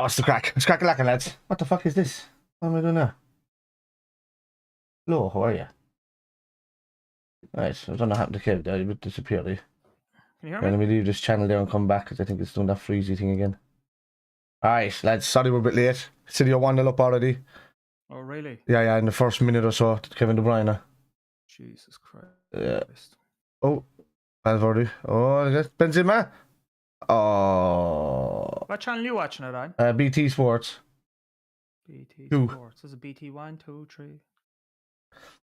what's the crack? It's crack-a-lackin', lads. What the fuck is this? What am I doing now? Hello, how are you? Right, I don't know what happened to Kev there. He disappeared. Can you hear me? Let me leave this channel there and come back because I think it's doing that freezy thing again. Alright, lads, sorry we're a bit late. City are 1-0 up already. Oh, really? Yeah, in the first minute or so, Kevin De Bruyne. Jesus Christ. Yeah. Oh, Valverde. Oh, is that Benzema? Oh. What channel are you watching it on? BT Sports. BT 2. Sports. Is it BT 1, 2, 3?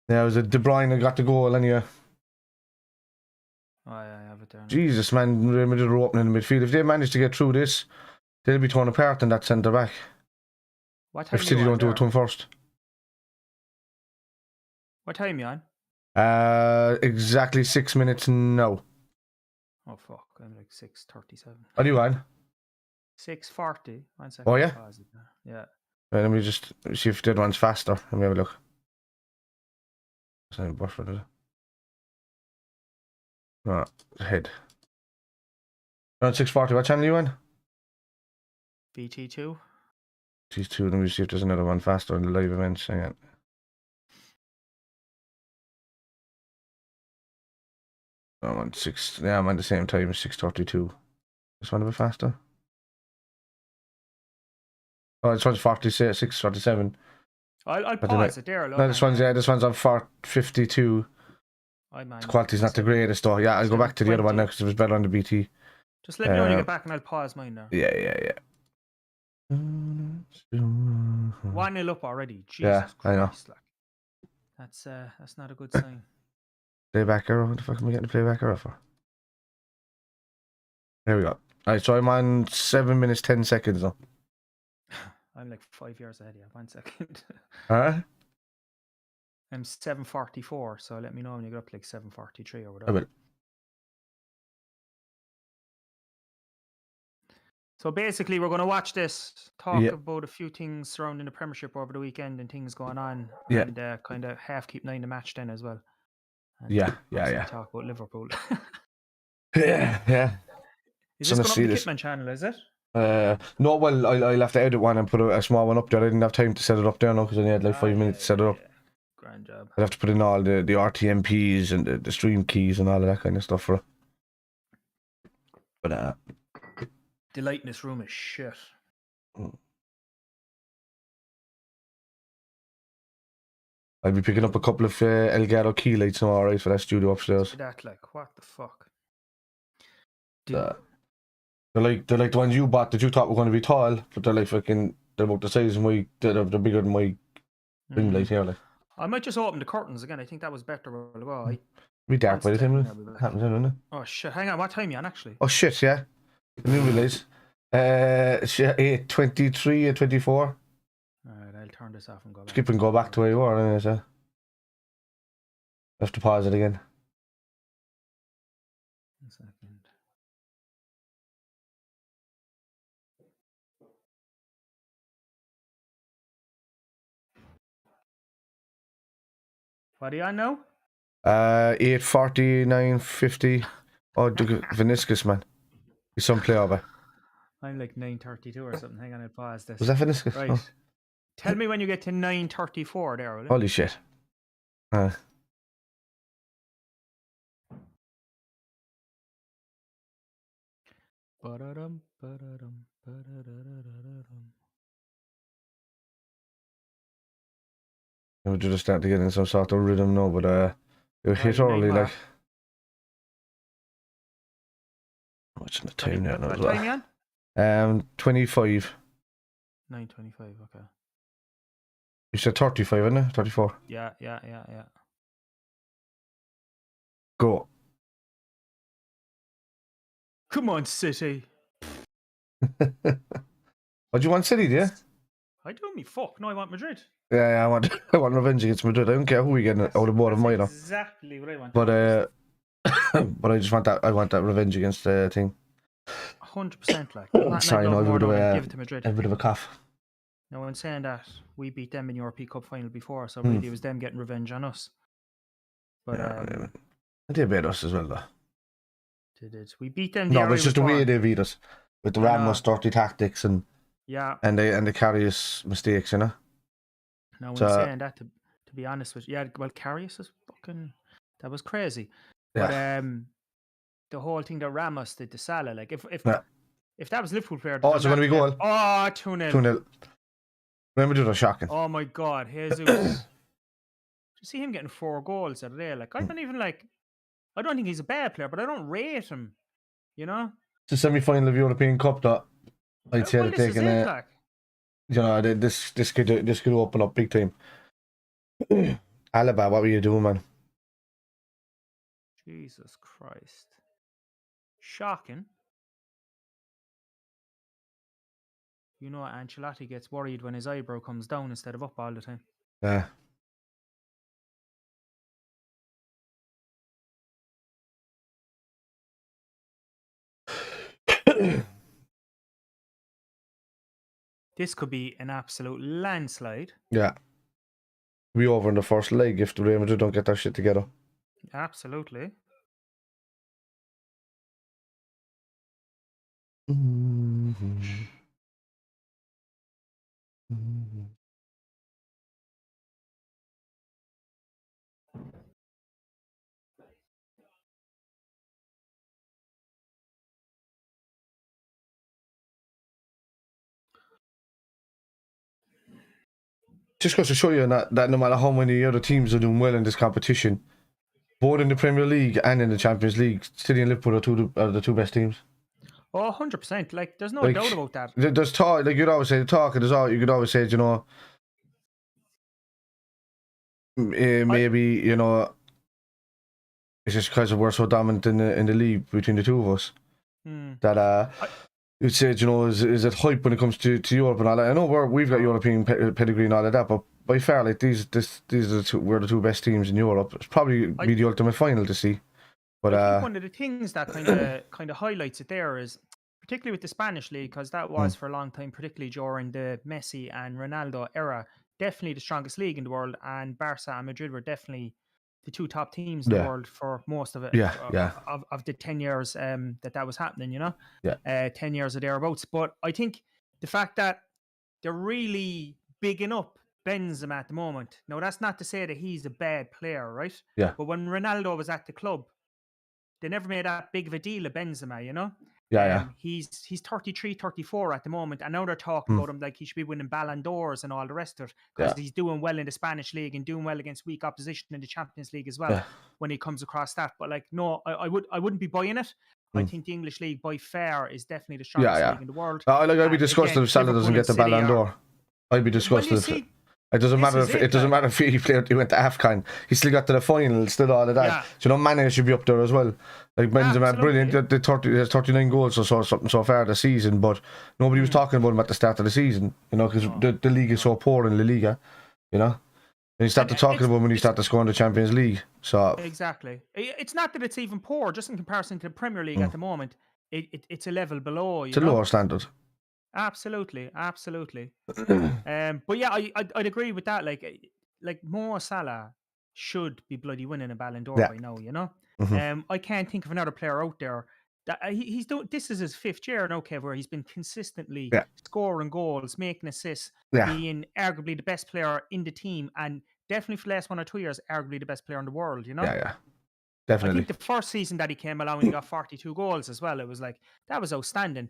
Yeah, it was a De Bruyne that got the goal anyway. Oh, yeah, I have it there now. Jesus, man, Real Madrid are opening in the midfield. If they manage to get through this, they'll be torn apart in that centre back. What time If City don't do it to him first. What time are you on? Exactly 6 minutes now. Oh, fuck. I'm like 6:37. What are you on? 6:40. 1 second. Oh, yeah? Pause it there. Yeah. Right, let me just see if the other one's faster. Let me have a look. It's not buffer, is it? No, head. Around 6:40. What channel are you on? BT2. These two. Let me see if there's another one faster in the live events. Hang on. I'm on 6. Yeah, I'm on the same time. 6:32. This one a bit faster. Oh, this one's 6:47. I'll pause it there. No, this one's on 4:52. The quality's not the greatest though. Yeah, I'll go back to the other one now because it was better on the BT. Just let me know when you get back and I'll pause mine now. Yeah. 1-0 up already. Jesus Christ, I know. That's not a good sign. Playback error. What the fuck am I getting the playback error for? There we go. Alright, so I'm on 7 minutes 10 seconds now. I'm like 5 years ahead of you. 1 second. Alright? I'm 7:44, so let me know when you get up to like 7:43 or I whatever. will. So basically, we're going to watch this, talk about a few things surrounding the Premiership over the weekend and things going on, and kind of half keep an eye on the match then as well. And Yeah. talk about Liverpool. Yeah. Is this going up on the Kitman channel, is it? No, well, I'll have to edit one and put a small one up there. I didn't have time to set it up there now because I only had like 5 minutes to set it up. Grand job. I'd have to put in all the RTMPs and the stream keys and all of that kind of stuff for it. But the light in this room is shit. I'll be picking up a couple of Elgato key lights now, alright, for that studio upstairs. That, like, what the fuck? They're like the ones you bought that you thought were going to be tall, but they're like fucking, they're about the size of my, they're bigger than my ring light here, like. I might just open the curtains again. I think that was better a while ago. Be dark by the time it happens, isn't it? Oh shit! Hang on, what time are you on actually? Oh shit! Yeah, I didn't realise. 8:23 and 24. Alright, I'll turn this off and go back. Skip and go back to where you were, anyway. So I have to pause it again. 1 second. What are you on now? 8:49:50. Oh, Vinicius, man. He's some playover. I'm like 9:32 or something. Hang on, I'll pause this. Was that Vinicius? Right. Oh. Tell me when you get to 9:34 there, will you? Holy shit. We're just starting to get in some sort of rhythm now, but it hit early, like. What's the time now? What time you on? 25. 9:25. Okay. You said 35, isn't it? 34. Yeah. Go. Come on, City. What do you want, City? Do you? I do me fuck. No, I want Madrid. Yeah, I want revenge against Madrid. I don't care who we get out of both of mine. Exactly what I want. But but I just want that. I want that revenge against the thing. 100%. Like. Sorry, no, give it to Madrid. A bit of a cough. Now, in saying that, we beat them in the European Cup final before, so really it was them getting revenge on us. But they beat us as well, though. They did. We beat them. No, but it's just the way they beat us with the Ramos dirty tactics and. Yeah. And they carry his mistakes, you know. Now, when saying that, to be honest with you, yeah, well, Karius is fucking, that was crazy. But the whole thing that Ramos did to Salah, like if that was Liverpool player, it's going to be goal. Oh, 2-0. 2-0. Remember, it was shocking. Oh my God, Jesus! To see him getting 4 goals out of there, like I don't think he's a bad player, but I don't rate him. You know, it's the semi-final of European Cup that I'd say they're taking it. Like, you know, this could open up big time. Alaba, what were you doing, man? Jesus Christ. Shocking. You know, Ancelotti gets worried when his eyebrow comes down instead of up all the time. Yeah. This could be an absolute landslide. Yeah. Be over in the first leg if the Real Madrid don't get their shit together. Absolutely. Just goes to show you that no matter how many other teams are doing well in this competition, both in the Premier League and in the Champions League, City and Liverpool are the two best teams. Oh, 100%. Like, there's no doubt about that. There's talk, like you'd always say, you could always say, you know, maybe, you know, it's just because we're so dominant in the league between the two of us that you'd say, you know, is it hype when it comes to Europe and all that? I know we've got European pedigree and all of that, but by far, like these are we're the two best teams in Europe. It's probably be the ultimate final to see. But I think one of the things that kind of highlights it there is, particularly with the Spanish league, because that was for a long time, particularly during the Messi and Ronaldo era, definitely the strongest league in the world, and Barca and Madrid were definitely the two top teams in the world for most of it. Of the 10 years that was happening, you know, 10 years or thereabouts. But I think the fact that they're really bigging up Benzema at the moment. Now, that's not to say that he's a bad player, right? Yeah. But when Ronaldo was at the club, they never made that big of a deal of Benzema, you know? He's 33, 34 at the moment, and now they're talking about him like he should be winning Ballon d'Ors and all the rest of it, because he's doing well in the Spanish league and doing well against weak opposition in the Champions League as well when he comes across that. But like, no, I wouldn't be buying it. I think the English league by far is definitely the strongest league in the world. I'd be disgusted if Salah doesn't get the Ballon d'Or. I'd be disgusted. It doesn't matter if he played. He went to AFCON. He still got to the final. Still all of that. Yeah. So, you know, Mane should be up there as well. Like Benzema, brilliant. There's 39 goals or something so far this season, but nobody was talking about him at the start of the season. You know, because the league is so poor in La Liga. You know, and you start talking about him when you start to score in the Champions League. So exactly, it's not that it's even poor. Just in comparison to the Premier League at the moment, it's a level below. It's a lower standard. Absolutely. But yeah, I'd agree with that. Like Mo Salah should be bloody winning a Ballon d'Or by now, you know. I can't think of another player out there that he's doing. This is his 5th year now, Kev, where he's been consistently scoring goals, making assists, being arguably the best player in the team, and definitely for the last 1 or 2 years, arguably the best player in the world. You know. Yeah. Definitely. I think the first season that he came along, he got 42 goals as well. It was like, that was outstanding.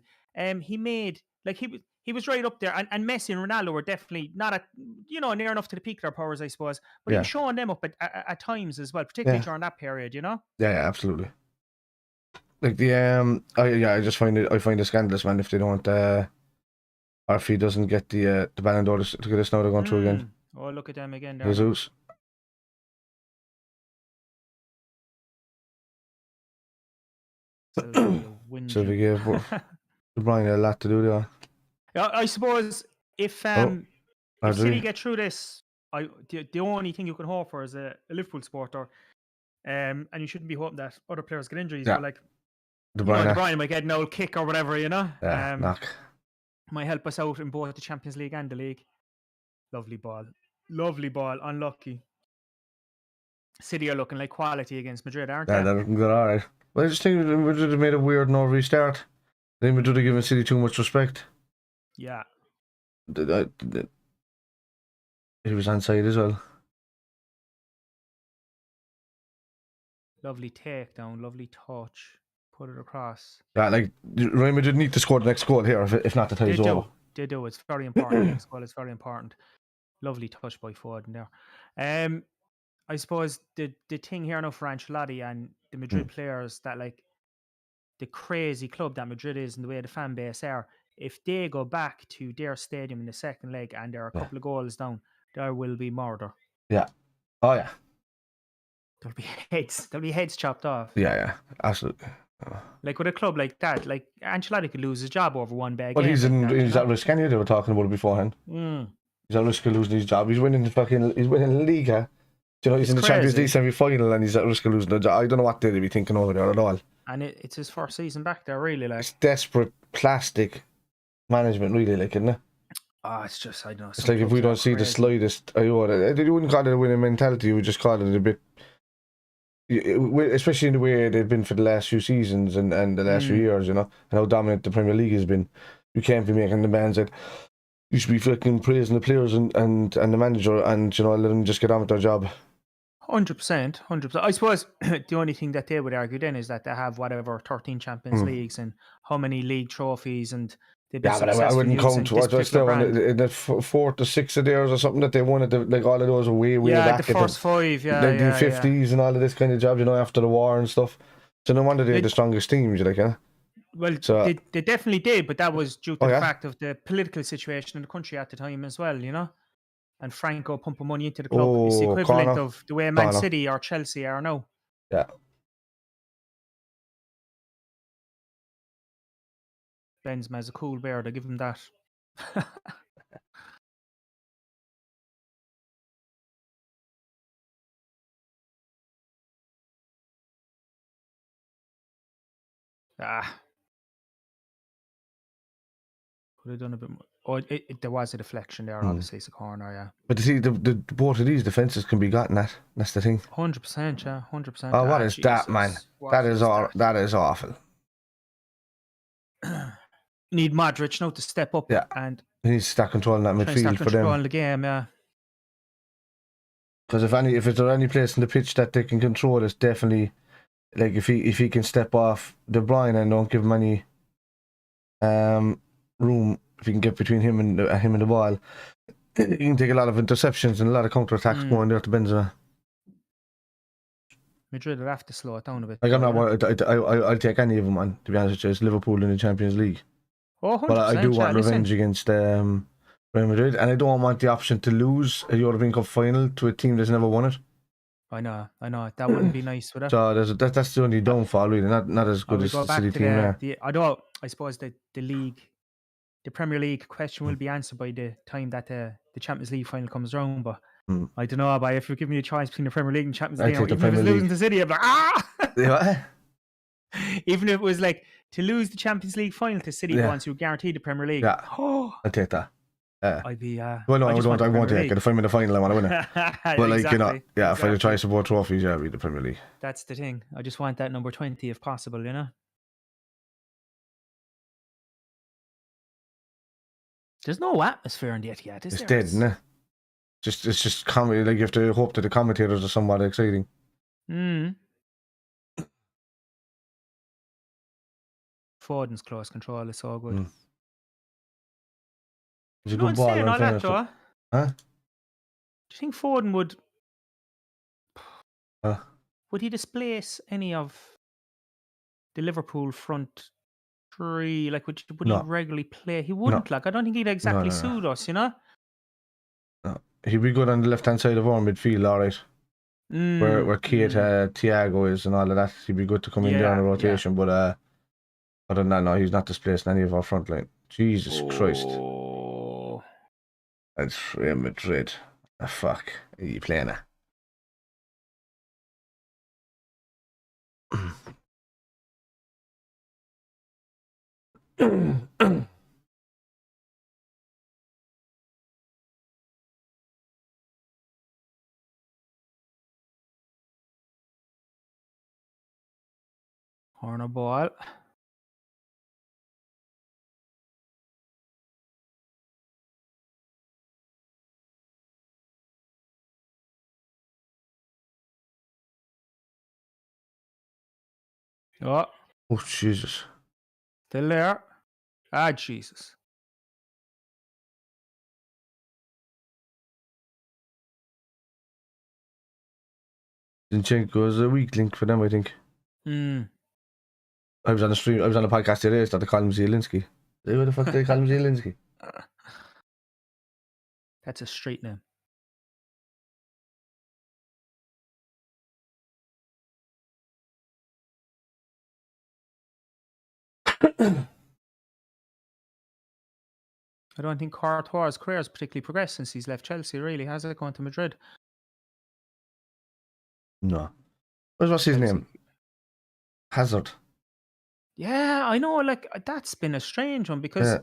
He made, like, he was right up there, and Messi and Ronaldo were definitely not at, you know, near enough to the peak of their powers, I suppose. But he was showing them up at times as well, particularly during that period, you know. Yeah, absolutely. Like I just find it scandalous, man, if they don't or if he doesn't get the Ballon d'Or. Look at this now, they're going through again. Oh, look at them again there. Jesus. So they gave De Bruyne a lot to do there. I suppose if City get through this, the only thing you can hope for as a Liverpool supporter, and you shouldn't be hoping that other players get injuries, but like De Bruyne might get an old kick or whatever, you know. Might help us out in both the Champions League and the league. Lovely ball, unlucky. City are looking like quality against Madrid, aren't they? Yeah, they're looking good, all right. Well, I just think Madrid have made a weird no restart. They Madrid have given City too much respect. Yeah. He was onside as well. Lovely takedown, lovely touch. Put it across. Yeah, like Real Madrid need to score the next goal here, if not the tie's over. They do. It's very important. The next goal is very important. Lovely touch by Foden there. I suppose the thing here now for Ancelotti and the Madrid players, that like the crazy club that Madrid is and the way the fan base are, if they go back to their stadium in the second leg and there are a couple of goals down, there will be murder. Yeah. Oh yeah. There'll be heads chopped off. Yeah, absolutely. Like with a club like that, like Ancelotti could lose his job over one bad But game. he's at risk, anyway. They were talking about it beforehand. He's at risk of losing his job. He's winning the Liga. Do you know, he's in the Champions League semi-final and he's at risk of losing the job. I don't know what they'd be thinking over there at all. And it's his first season back there, really. Like, it's desperate plastic management, really, like, isn't it? It's just, I don't know. It's like if we don't see the slightest iota, you wouldn't call it a winning mentality, you would just call it a bit, especially in the way they've been for the last few seasons and the last few years, you know, and how dominant the Premier League has been. You can't be making demands that you should be fucking praising the players and the manager and, you know, let them just get on with their job. 100%. I suppose the only thing that they would argue then is that they have whatever 13 Champions Leagues and how many league trophies, and they've been successful. I wouldn't count what was there in the 4 to 6 of theirs or something that they won at like all of those way back the first 5, like the 50s and all of this kind of job, you know, after the war and stuff. So no wonder they're the strongest teams, like, yeah. Well, so, they definitely did, but that was due to the fact of the political situation in the country at the time as well, you know. And Franco pumping money into the club is the equivalent of the way Man City or Chelsea are now. Yeah. Benzema's a cool bear, they give him that. Could have done a bit more. Oh, there was a deflection there, obviously. It's a corner, yeah. But you see, the both of these defences can be gotten at. That's the thing. 100%, yeah. 100%. Oh, what is that, man? That is awful. Need Modric now to step up. Yeah. And he needs to start controlling that midfield for them. Controlling the game, yeah. Because if there's any place in the pitch that they can control, it's definitely, like, if he can step off De Bruyne and don't give him any room, if he can get between him and the ball, he can take a lot of interceptions and a lot of counter attacks going there to Benzema. Madrid will have to slow it down a bit. Like, I'll take any of them, man. To be honest with you, it's Liverpool in the Champions League. Oh, 100%, but I do want revenge against Real Madrid, and I don't want the option to lose a European Cup final to a team that's never won it. I know. That wouldn't be nice, would it? So that's the only downfall, really. Not as good as the City team there. I suppose the league, the Premier League question will be answered by the time that the Champions League final comes around. But I don't know, but if you give me a choice between the Premier League and Champions League, even if it's losing to City, I'm like, Yeah. Even if it was like to lose the Champions League final to City once you guarantee the Premier League. Yeah. I'll take that. I'd be. Well, no, I won't take it. If I'm in the final, I want to win it. But like, exactly, you know, if I had a choice of both trophies, it'd be the Premier League. That's the thing. I just want that number 20 if possible, you know. There's no atmosphere in the Etihad, is there? It's dead, isn't it? It's just comedy. Like, you have to hope that the commentators are somewhat exciting. Foden's close control is so good. It's a good ball. Saying all that, though, huh? Do you think Foden would he displace any of the Liverpool front three? Like, would he regularly play? He wouldn't. Like, I don't think he'd exactly suit us, you know. No, he'd be good on the left-hand side of our midfield, all right. Where Keita, Thiago is and all of that, he'd be good to come in there on a rotation. But other than that, no, he's not displacing any of our front line. Jesus Christ. That's Real Madrid. Fuck. Are you playing it? Corner ball. Oh, Jesus. still there. Ah, Jesus. Zinchenko is a weak link for them, I think. I was on the stream. I was on a podcast today. That they call him Zielinski. Who the fuck they call him Zielinski? That's a street name. I don't think Courtois' career has particularly progressed since he's left Chelsea, really, has it? Going to Madrid. No. What's his name? Hazard. Yeah, I know. Like, that's been a strange one because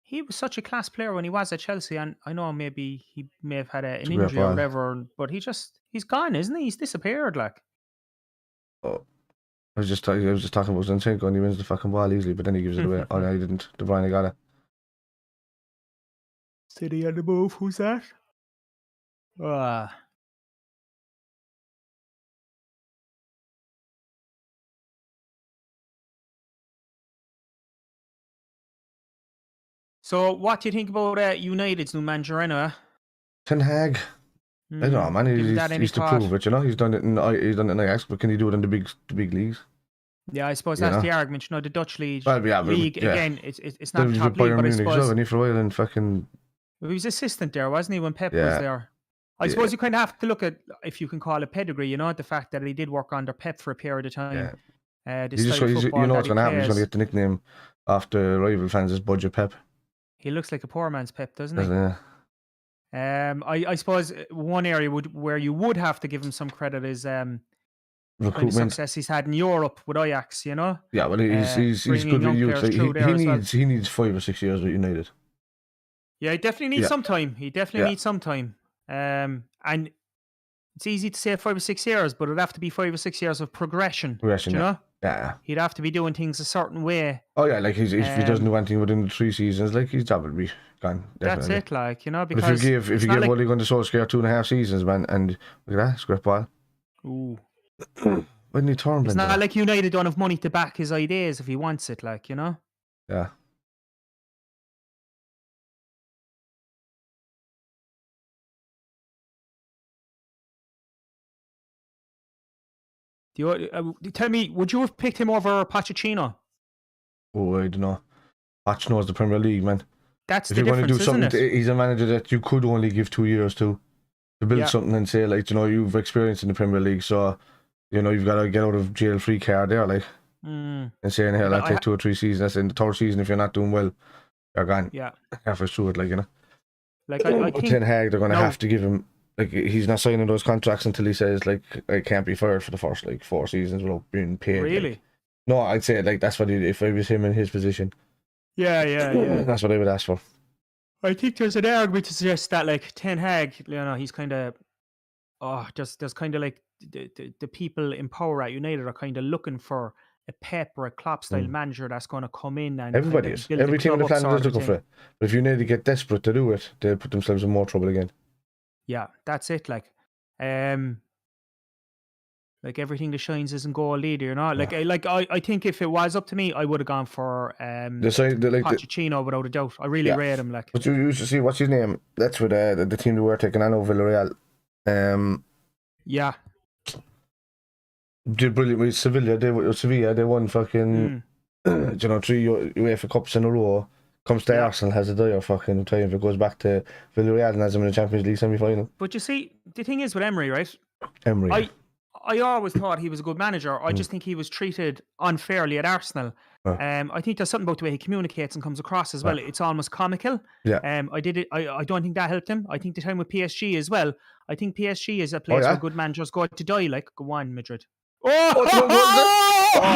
he was such a class player when he was at Chelsea, and I know maybe he may have had an injury or whatever, but he's gone, isn't he? He's disappeared, like. Oh, I was just talking about Zinchenko, and he wins the fucking ball easily, but then he gives it away. Oh no, he didn't. De Bruyne got it. City on the move. Who's that? So, what do you think about United's new manager, anyway? Ten Hag. I don't know, man. He's to prove it, you know. He's done it in Ajax, but can he do it in the big leagues? Yeah, I suppose that's the argument. You know, the Dutch league, league again, it's not top league, but I suppose he for a while and fucking. He was assistant there, wasn't he, when Pep was there? I suppose you kind of have to look at, if you can call it pedigree, you know, the fact that he did work under Pep for a period of time. You know what's going to happen. He's going to get the nickname after rival fans as Budget Pep. He looks like a poor man's Pep, doesn't he? I suppose one area where you would have to give him some credit is recruitment, kind of success he's had in Europe with Ajax, you know. Yeah, well, he's good with youth. Like, he needs 5 or 6 years with United. Yeah, he definitely needs some time. He definitely needs some time. And it's easy to say 5 or 6 years, but it'd have to be 5 or 6 years of progression. You know? Yeah. He'd have to be doing things a certain way. Oh yeah, like if he doesn't do anything within the 3 seasons, like his job will be gone. Definitely. That's it, like, you know, because but if you give Ole Gunnar Solskjaer 2.5 seasons, man, and look at that script ball. Ooh. Wouldn't he turn? It's not like United don't have money to back his ideas if he wants it, like, you know. Yeah. Tell me, would you have picked him over Pochettino? Oh, I don't know. Poch knows the Premier League, man. That's the difference, isn't it? He's a manager that you could only give 2 years to build something and say, like, you know, you've experience in the Premier League, so, you know, you've got to get out of jail-free card there, like. And saying, hey, I'll take 2 or 3 seasons. That's in the 3rd season, if you're not doing well, you're gone. Yeah. Halfway through it, like, you know. Like, I think Ten Hag, they're going to have to give him, like, he's not signing those contracts until he says, like, I can't be fired for the first, like, 4 seasons without being paid. Really? Like. No, I'd say, like, that's what if I was him in his position. Yeah. That's what I would ask for. I think there's an argument to suggest that, like, Ten Hag, you know, he's kind of, there's kind of like the people in power at United are kind of looking for a Pep or a Klopp style manager that's going to come in and everybody is. Every team in the planet is looking for it. But if United get desperate to do it, they'll put themselves in more trouble again. Yeah, that's it. Like everything that shines isn't gold either, you know. I think if it was up to me, I would have gone for Pochettino without a doubt. I really rate him. Like, but you used to see what's his name? That's with the team that we're taking on over Villarreal. Yeah. Did brilliant with Sevilla. They won fucking 3 UEFA Cups in a row. Comes to Arsenal, has a dire fucking time if it goes back to Villarreal and has them in the Champions League semi-final. But you see, the thing is with Emery, right? Emery. I always thought he was a good manager. I just think he was treated unfairly at Arsenal. I think there's something about the way he communicates and comes across as well. It's almost comical. Yeah. I don't think that helped him. I think the time with PSG as well. I think PSG is a place where good managers go to die. Like, go on, Madrid. Oh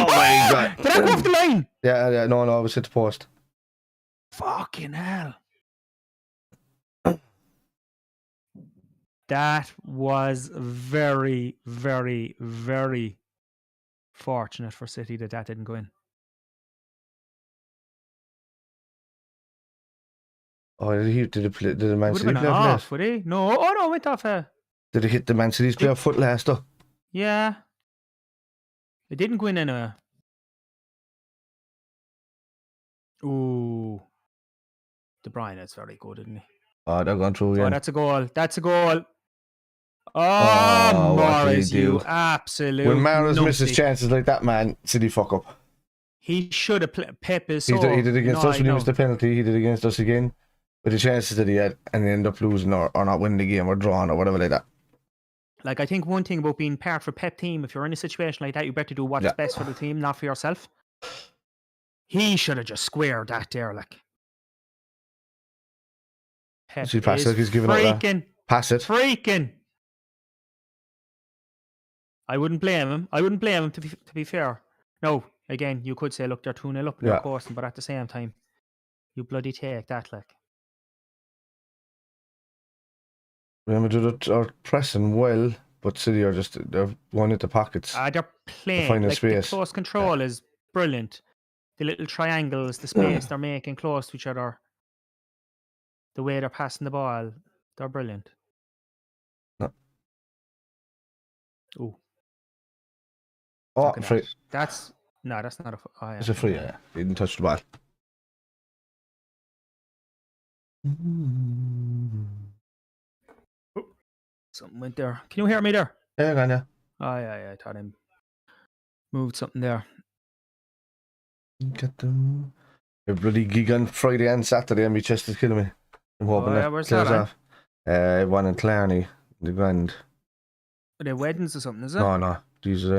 my God! Did I go off the line? Yeah. No, I was hit the post. Fucking hell! That was very, very, very fortunate for City that didn't go in. Oh, did the Man City play off? Would he? No. Oh no, went off. Did it hit the Man City's player foot last though? Yeah. It didn't go in anyway. Ooh. De Bruyne is very good, isn't he? Oh, they're going through again. Oh, that's a goal. That's a goal. Oh, what did he Morris, do? you absolute When Maris misses numpty. chances like that, man, City fuck up. He should have Pep is He so... did against us when he missed the penalty. He did against us again. With the chances that he had, and they end up losing or not winning the game or drawing or whatever like that. Like, I think one thing about being part of a Pep team, if you're in a situation like that, you better do what's best for the team, not for yourself. He should have just squared that there, like. Pep See, pass it, he's giving freaking, pass it. Freaking. I wouldn't blame him. To be fair. No, again, you could say, look, they're 2-0 up in their course, but at the same time, you bloody take that, like. Real Madrid are pressing well, but City are they're going into pockets. They're playing. Like, space. the close control is brilliant. The little triangles, the space they're making close to each other, the way they're passing the ball, they're brilliant. No. Ooh. Oh, free. That's not a... Oh, yeah. It's a free, yeah. He didn't touch the ball. Something went there. Can you hear me there? Yeah, go on, yeah. Oh, yeah. I thought I moved something there. Get them. A bloody gig on Friday and Saturday, and my chest is killing me. I'm hoping that where's clears that off. One in Clarny, the Grand. Are they weddings or something, is it? No. These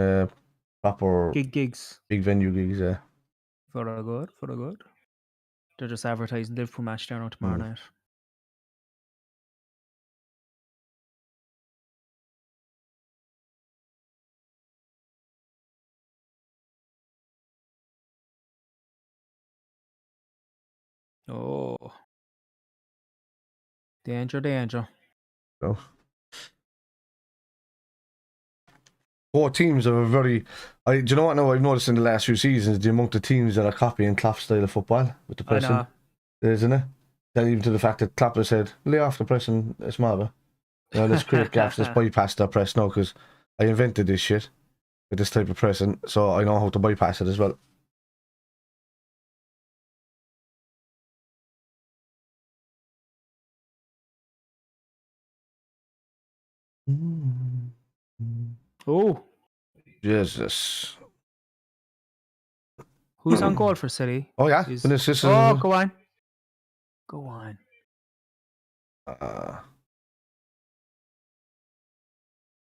proper gigs. Big venue gigs, yeah. Very good. They're just advertising Liverpool match there now tomorrow night. Oh. Danger. So. 4 teams are very... do you know what now I've noticed in the last few seasons? The amount of teams that are copying Klopp's style of football with the pressing. Isn't it? That even to the fact that Klopp has said, lay off the pressing, it's Marva. Let's create gaps, let's bypass their press now, because I invented this shit with this type of pressing, so I know how to bypass it as well. Oh. Jesus. Who's on goal for City? Oh, yeah. Go on. Go on.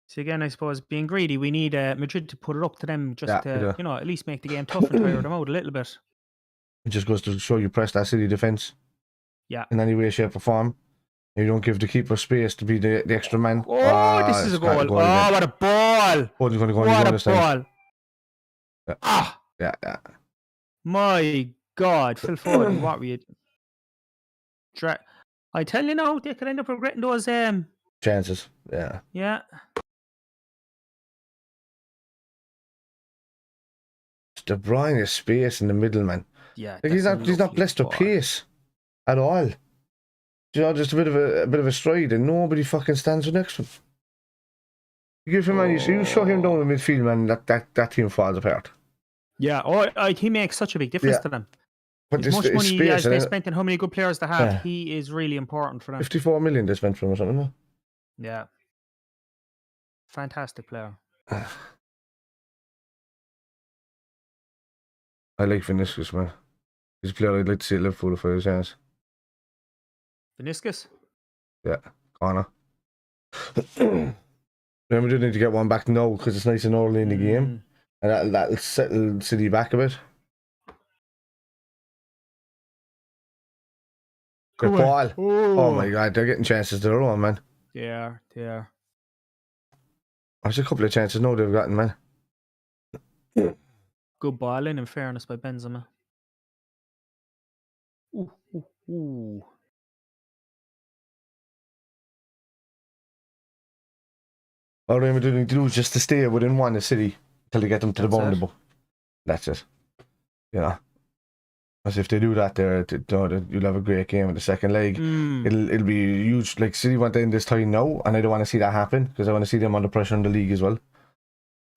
So again, I suppose, being greedy, we need Madrid to put it up to them just to, at least make the game tough and tire them out a little bit. It just goes to show you press that City defence. Yeah. In any way, shape or form. You don't give the keeper space to be the extra man. Oh, this is a goal. Oh, what a ball. What a ball. Yeah. My God, Phil Foden, what were you... I tell you now, they could end up regretting those... chances, yeah. Yeah. De Bruyne is space in the middle, man. Yeah, like he's not blessed with pace at all. Just a bit of a stride, and nobody fucking stands next to him. You give him you shut him down in midfield, man. That team falls apart. Yeah, he makes such a big difference to them. But as much money as they spent and how many good players they have, he is really important for them. 54 million they spent for him or something. No? Yeah. Fantastic player. I like Vinicius, man. He's a player I'd like to see at Liverpool for his chance. Vinicius? Yeah, corner. Then we do need to get one back now because it's nice and early in the game. And that'll settle City back a bit. Good ball. Oh my God, they're getting chances to their own, man. Yeah. There's a couple of chances now they've gotten, man. Good ball in fairness, by Benzema. Ooh. All they need to do is just to stay within one of City until they get them to the boundary. That's it. Yeah. As if they do that there, you'll have a great game in the second leg. It'll be huge. Like, City want to end this tie now, and I don't want to see that happen because I want to see them under pressure in the league as well.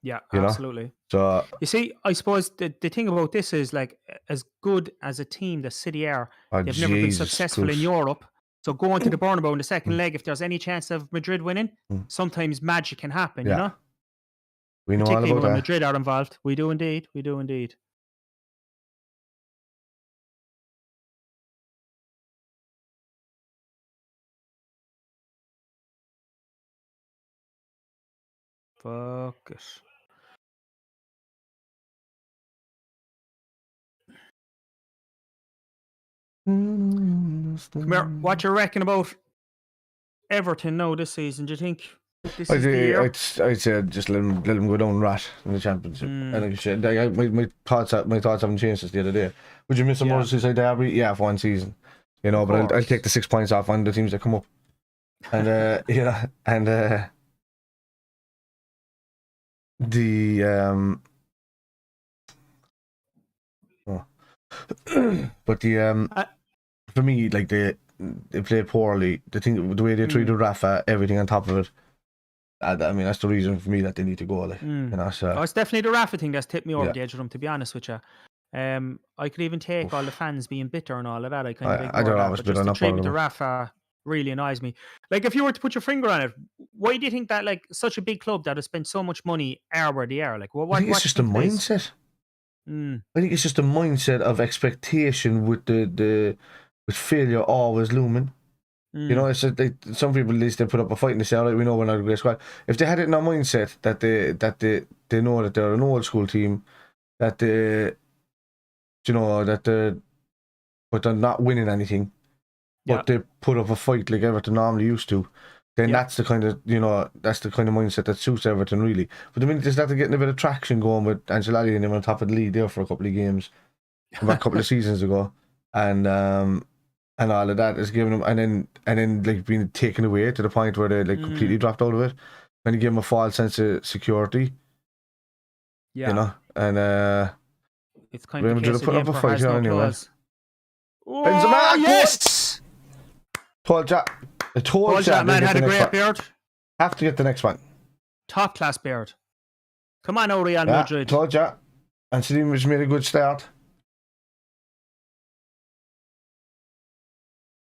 Yeah, you know? absolutely. So You see, I suppose the thing about this is like as good as a team that City are, they've never been Jesus successful in Christ. Europe. So going to the Bernabeu in the second leg, if there's any chance of Madrid winning, sometimes magic can happen, you know? We know all Particularly about when that. Madrid are involved. We do indeed. We do indeed. Focus. Come here. What you reckon about Everton now this season? Do you think this is the year? I'd say just let them go down rat in the championship. And like I said, my thoughts haven't changed since the other day. Would you miss a Merseyside derby? Yeah, for one season, you know. But I'll take the 6 points off on the teams that come up, and yeah, and the but the for me, like they play poorly. The way they treated Rafa, everything on top of it. I mean, that's the reason for me that they need to go. Like, you know, so it's definitely the Rafa thing that's tipped me over the edge of them. To be honest with you, I could even take all the fans being bitter and all of that. I kind of ignore that. But just the treatment of Rafa really annoys me. Like, if you were to put your finger on it, why do you think that like such a big club that has spent so much money are where they are? Like, what? I think it's just a mindset. I think it's just a mindset of expectation with the with failure always looming. You know, it's just some people at least they put up a fight and they say, "All right, we know we're not a great squad." If they had it in their mindset that they know that they're an old school team, that but they're not winning anything, but they put up a fight like Everton normally used to, then that's the kind of mindset that suits Everton really. But the minute they started getting a bit of traction going with Ancelotti and them on top of the league there for a couple of games, about a couple of seasons ago, and all of that is giving them, and then like being taken away to the point where they like completely dropped out of it, and you give them a false sense of security. You know, and it's kind of the case put up a fight here anyway. Oh, yes! Told you, that man had a great beard. Have to get the next one. Top class beard. Come on, Real Madrid. Told you, and Salim has made a good start.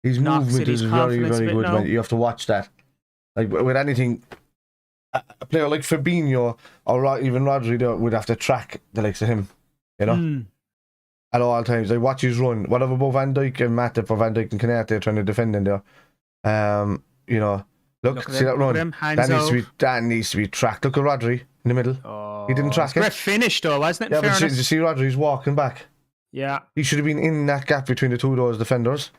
His movement is very, very good, man. You have to watch that. Like with anything, a player like Fabinho or even Rodri would have to track the likes of him, you know, at all times. I watch his run. Whatever about Van Dijk and Matip or Van Dijk and Canate trying to defend in there. You know, look see that run. That needs to be tracked. Look at Rodri in the middle. Oh, he didn't track it. Great finish though, wasn't it? Yeah, but you see Rodri's walking back. Yeah, he should have been in that gap between the two of those defenders.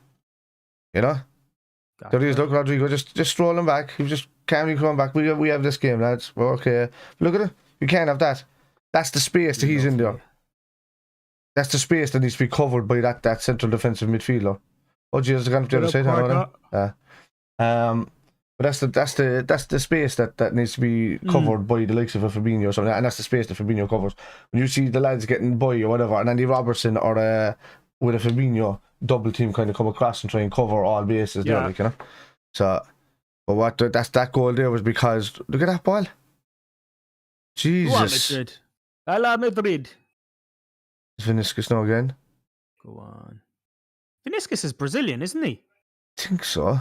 You know, there he is. Look, Rodrigo just strolling back. He was just calmly coming back. We have this game, lads. We're okay. Look at it. You can't have that. That's the space that he's in there. That's the space that needs to be covered by that central defensive midfielder. Oh, Jesus, I got the other side. Yeah. But that's the space that needs to be covered by the likes of a Fabinho or something, and that's the space that Fabinho covers. When you see the lads getting by or whatever, and Andy Robertson or with a Fabinho double team kind of come across and try and cover all bases there, like, you know. So, but that goal there was because look at that ball. Jesus. Madrid. A la Madrid. Is Vinicius now again? Go on. Vinicius is Brazilian, isn't he? I think so.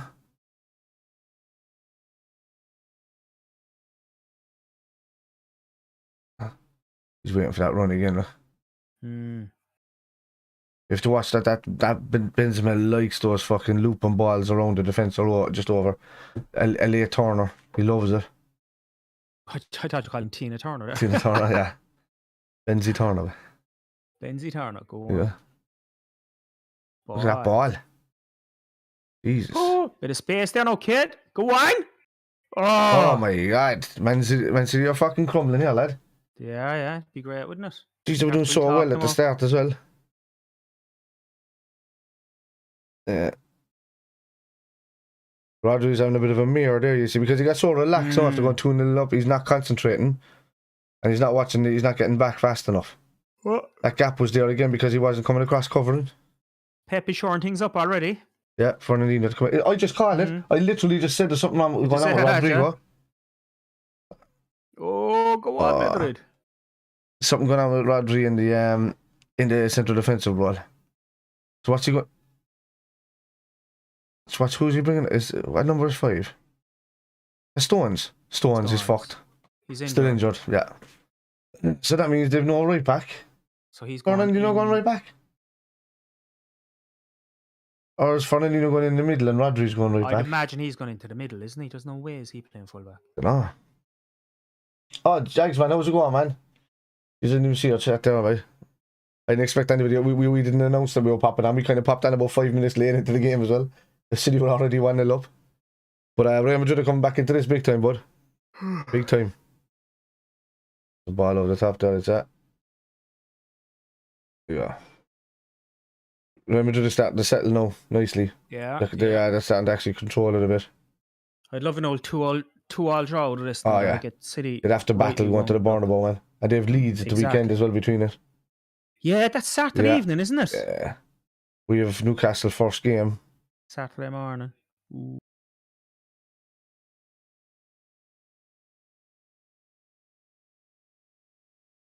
He's waiting for that run again. Look. You have to watch that Benzema likes those fucking looping balls around the defence or just over. L.A. Turner, he loves it. I thought you called him Tina Turner. Tina Turner, yeah. Benzi Turner. Benzi Turner, go on. Yeah. Look at that ball. Jesus. Oh, bit of space there, no kid. Go on. Oh my God. Man City, you're fucking crumbling here, lad. Yeah. It'd be great, wouldn't it? Jeez, they were doing so well at the start as well. Yeah. Rodri's having a bit of a mirror there, you see, because he got so relaxed now after going 2-0 up. He's not concentrating, and he's not watching. He's not getting back fast enough. What? That gap was there again because he wasn't coming across covering. Pepe shoring things up already. Yeah, Fernandinho to come in. I just called it. I literally just said there's something wrong going on with Rodrigo. Oh, go on, Madrid. Something going on with Rodri in the central defensive role. So what's he got? So who's he bringing? What number is 5? Stones. Stones is fucked. He's injured. Still injured. Yeah. So that means they've no right back. So he's going. Going right back. Or is Fernandinho going in the middle and Rodri's going right back? I'd imagine he's going into the middle, isn't he? There's no way is he playing fullback. No. Oh, Jags, man, how's it going, man? You didn't even see our chat there, right? I didn't expect anybody. We didn't announce that we were popping on. We kind of popped on about 5 minutes late into the game as well. The City were already 1-0 up. But Real Madrid are coming back into this big time, bud. Big time. The ball over the top there, is that? Yeah. Real Madrid is starting to settle now, nicely. Yeah. They're starting to actually control it a bit. I'd love an old 2-all draw out of this. Oh, yeah. Get City. They'd have to battle going to the Bernabeu, man. And they have Leeds at the weekend as well between it. Yeah, that's Saturday evening, isn't it? Yeah. We have Newcastle first game. Saturday morning. Ooh.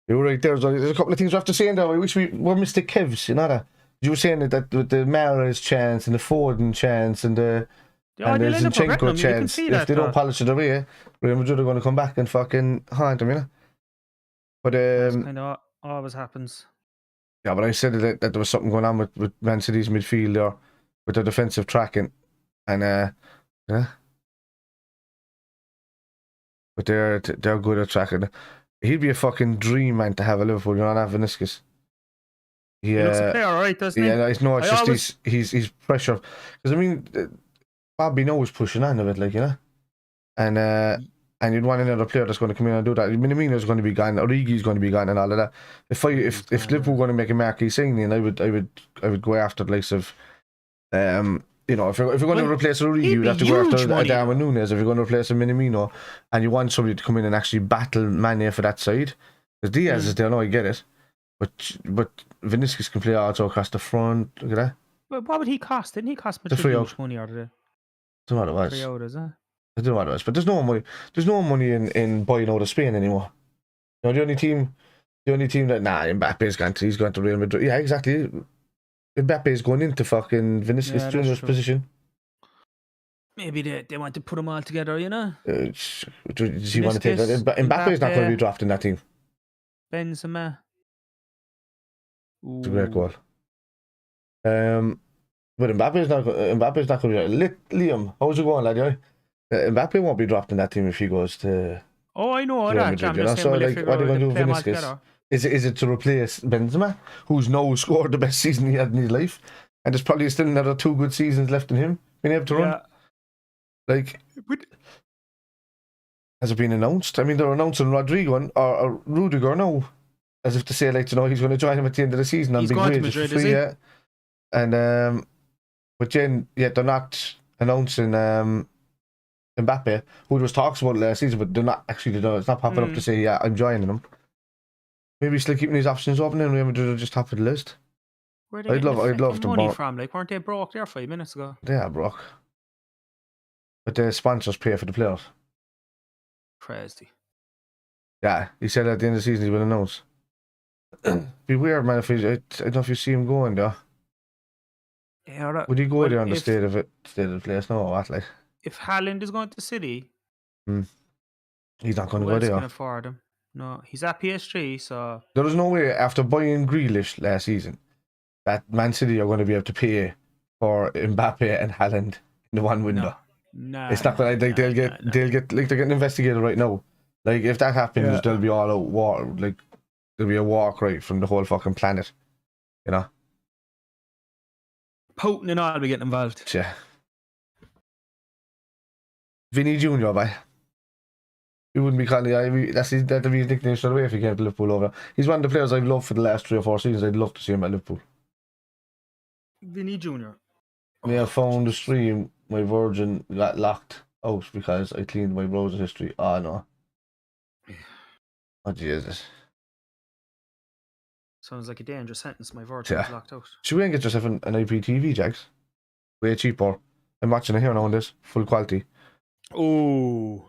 You're right there. There's a couple of things we have to say in there. I wish we were Mr. KEVS, you know that? You were saying that with the Mahrez chance and the Foden chance and the Zinchenko chance, if they don't polish it away, Real Madrid are going to come back and fucking haunt them, you know? But that kind of always happens. Yeah, but I said that there was something going on with Man City's midfield there, with their defensive tracking, and yeah, but they're good at tracking. He'd be a fucking dream man to have a Liverpool, you know, not Vinicius. He looks a player, right, doesn't he? Yeah, it's he's pressure. Because I mean, Bobby knows pushing on a bit, like, you know, and you'd want another player that's going to come in and do that. Minamino's going to be gone, Origi's going to be gone, and all of that. If Liverpool were going to make a marquee signing, I would go after the likes of, you know, if you're going to replace Origi, you'd have to go after Darwin Núñez. If you're going to replace a Minamino, and you want somebody to come in and actually battle Mane for that side, because Diaz is there, no, I get it, but Vinicius can play also across the front. Look at that. But what would he cost? Didn't he cost much money out of it? I don't know what it was. 3 out, is it? I don't know what it was, but there's no money. There's no money in buying out of Spain anymore. You know, the only team that Mbappe's gone to. He's going to Real Madrid. Yeah, exactly. Mbappe's going into fucking Vinicius Junior's position. Maybe they want to put them all together, you know. Does he want to take that? Mbappe's not going to be dropped in that team. Benzema. It's a great goal. But Mbappe's not going to be. Liam, how's it going, lad? Mbappe won't be dropped in that team if he goes to. Oh, I know that. Madrid, you know? So, like, what are they going to do with Vinicius? Is it to replace Benzema, who's now scored the best season he had in his life, and there's probably still another 2 good seasons left in him being able to run? Like, has it been announced? I mean, they're announcing Rodrigo or Rudiger now, as if to say, like, you know, he's going to join him at the end of the season on big wages for free. Yeah. And but then they're not announcing Mbappe, who was talks about last season, but they're not actually. It's not popping up to say, yeah, I'm joining them. Maybe he's still keeping his options open, and Real Madrid are just top of the list. I'd love to. Money from, like, weren't they broke there 5 minutes ago? They are broke, but the sponsors pay for the players. Crazy. Yeah, he said at the end of the season he will announce. Be weird, man. If I don't know if you see him going there. Yeah, would he go there on the state of the place? No, or what, like? If Haaland is going to City, he's not going to go there. Can afford him? No, he's at PSG, so there was no way after buying Grealish last season that Man City are going to be able to pay for Mbappe and Haaland in the one window. No, it's not going to. Like, they'll get like, they're getting investigated right now. Like, if that happens, there'll be all out war. Like, there'll be a war cry from the whole fucking planet. You know. Putin and all will be getting involved. Yeah. Vinny Junior, boy. He wouldn't be calling that'd be his nickname straight away if he came to Liverpool over. He's one of the players I've loved for the last 3 or 4 seasons. I'd love to see him at Liverpool. Vinny Junior. May have found the stream. My Virgin got locked out because I cleaned my browser history. Oh no. Oh Jesus. Sounds like a dangerous sentence. My Virgin is locked out. Should we get yourself an IPTV, Jags? Way cheaper. I'm watching it here now on this. Full quality. Oh.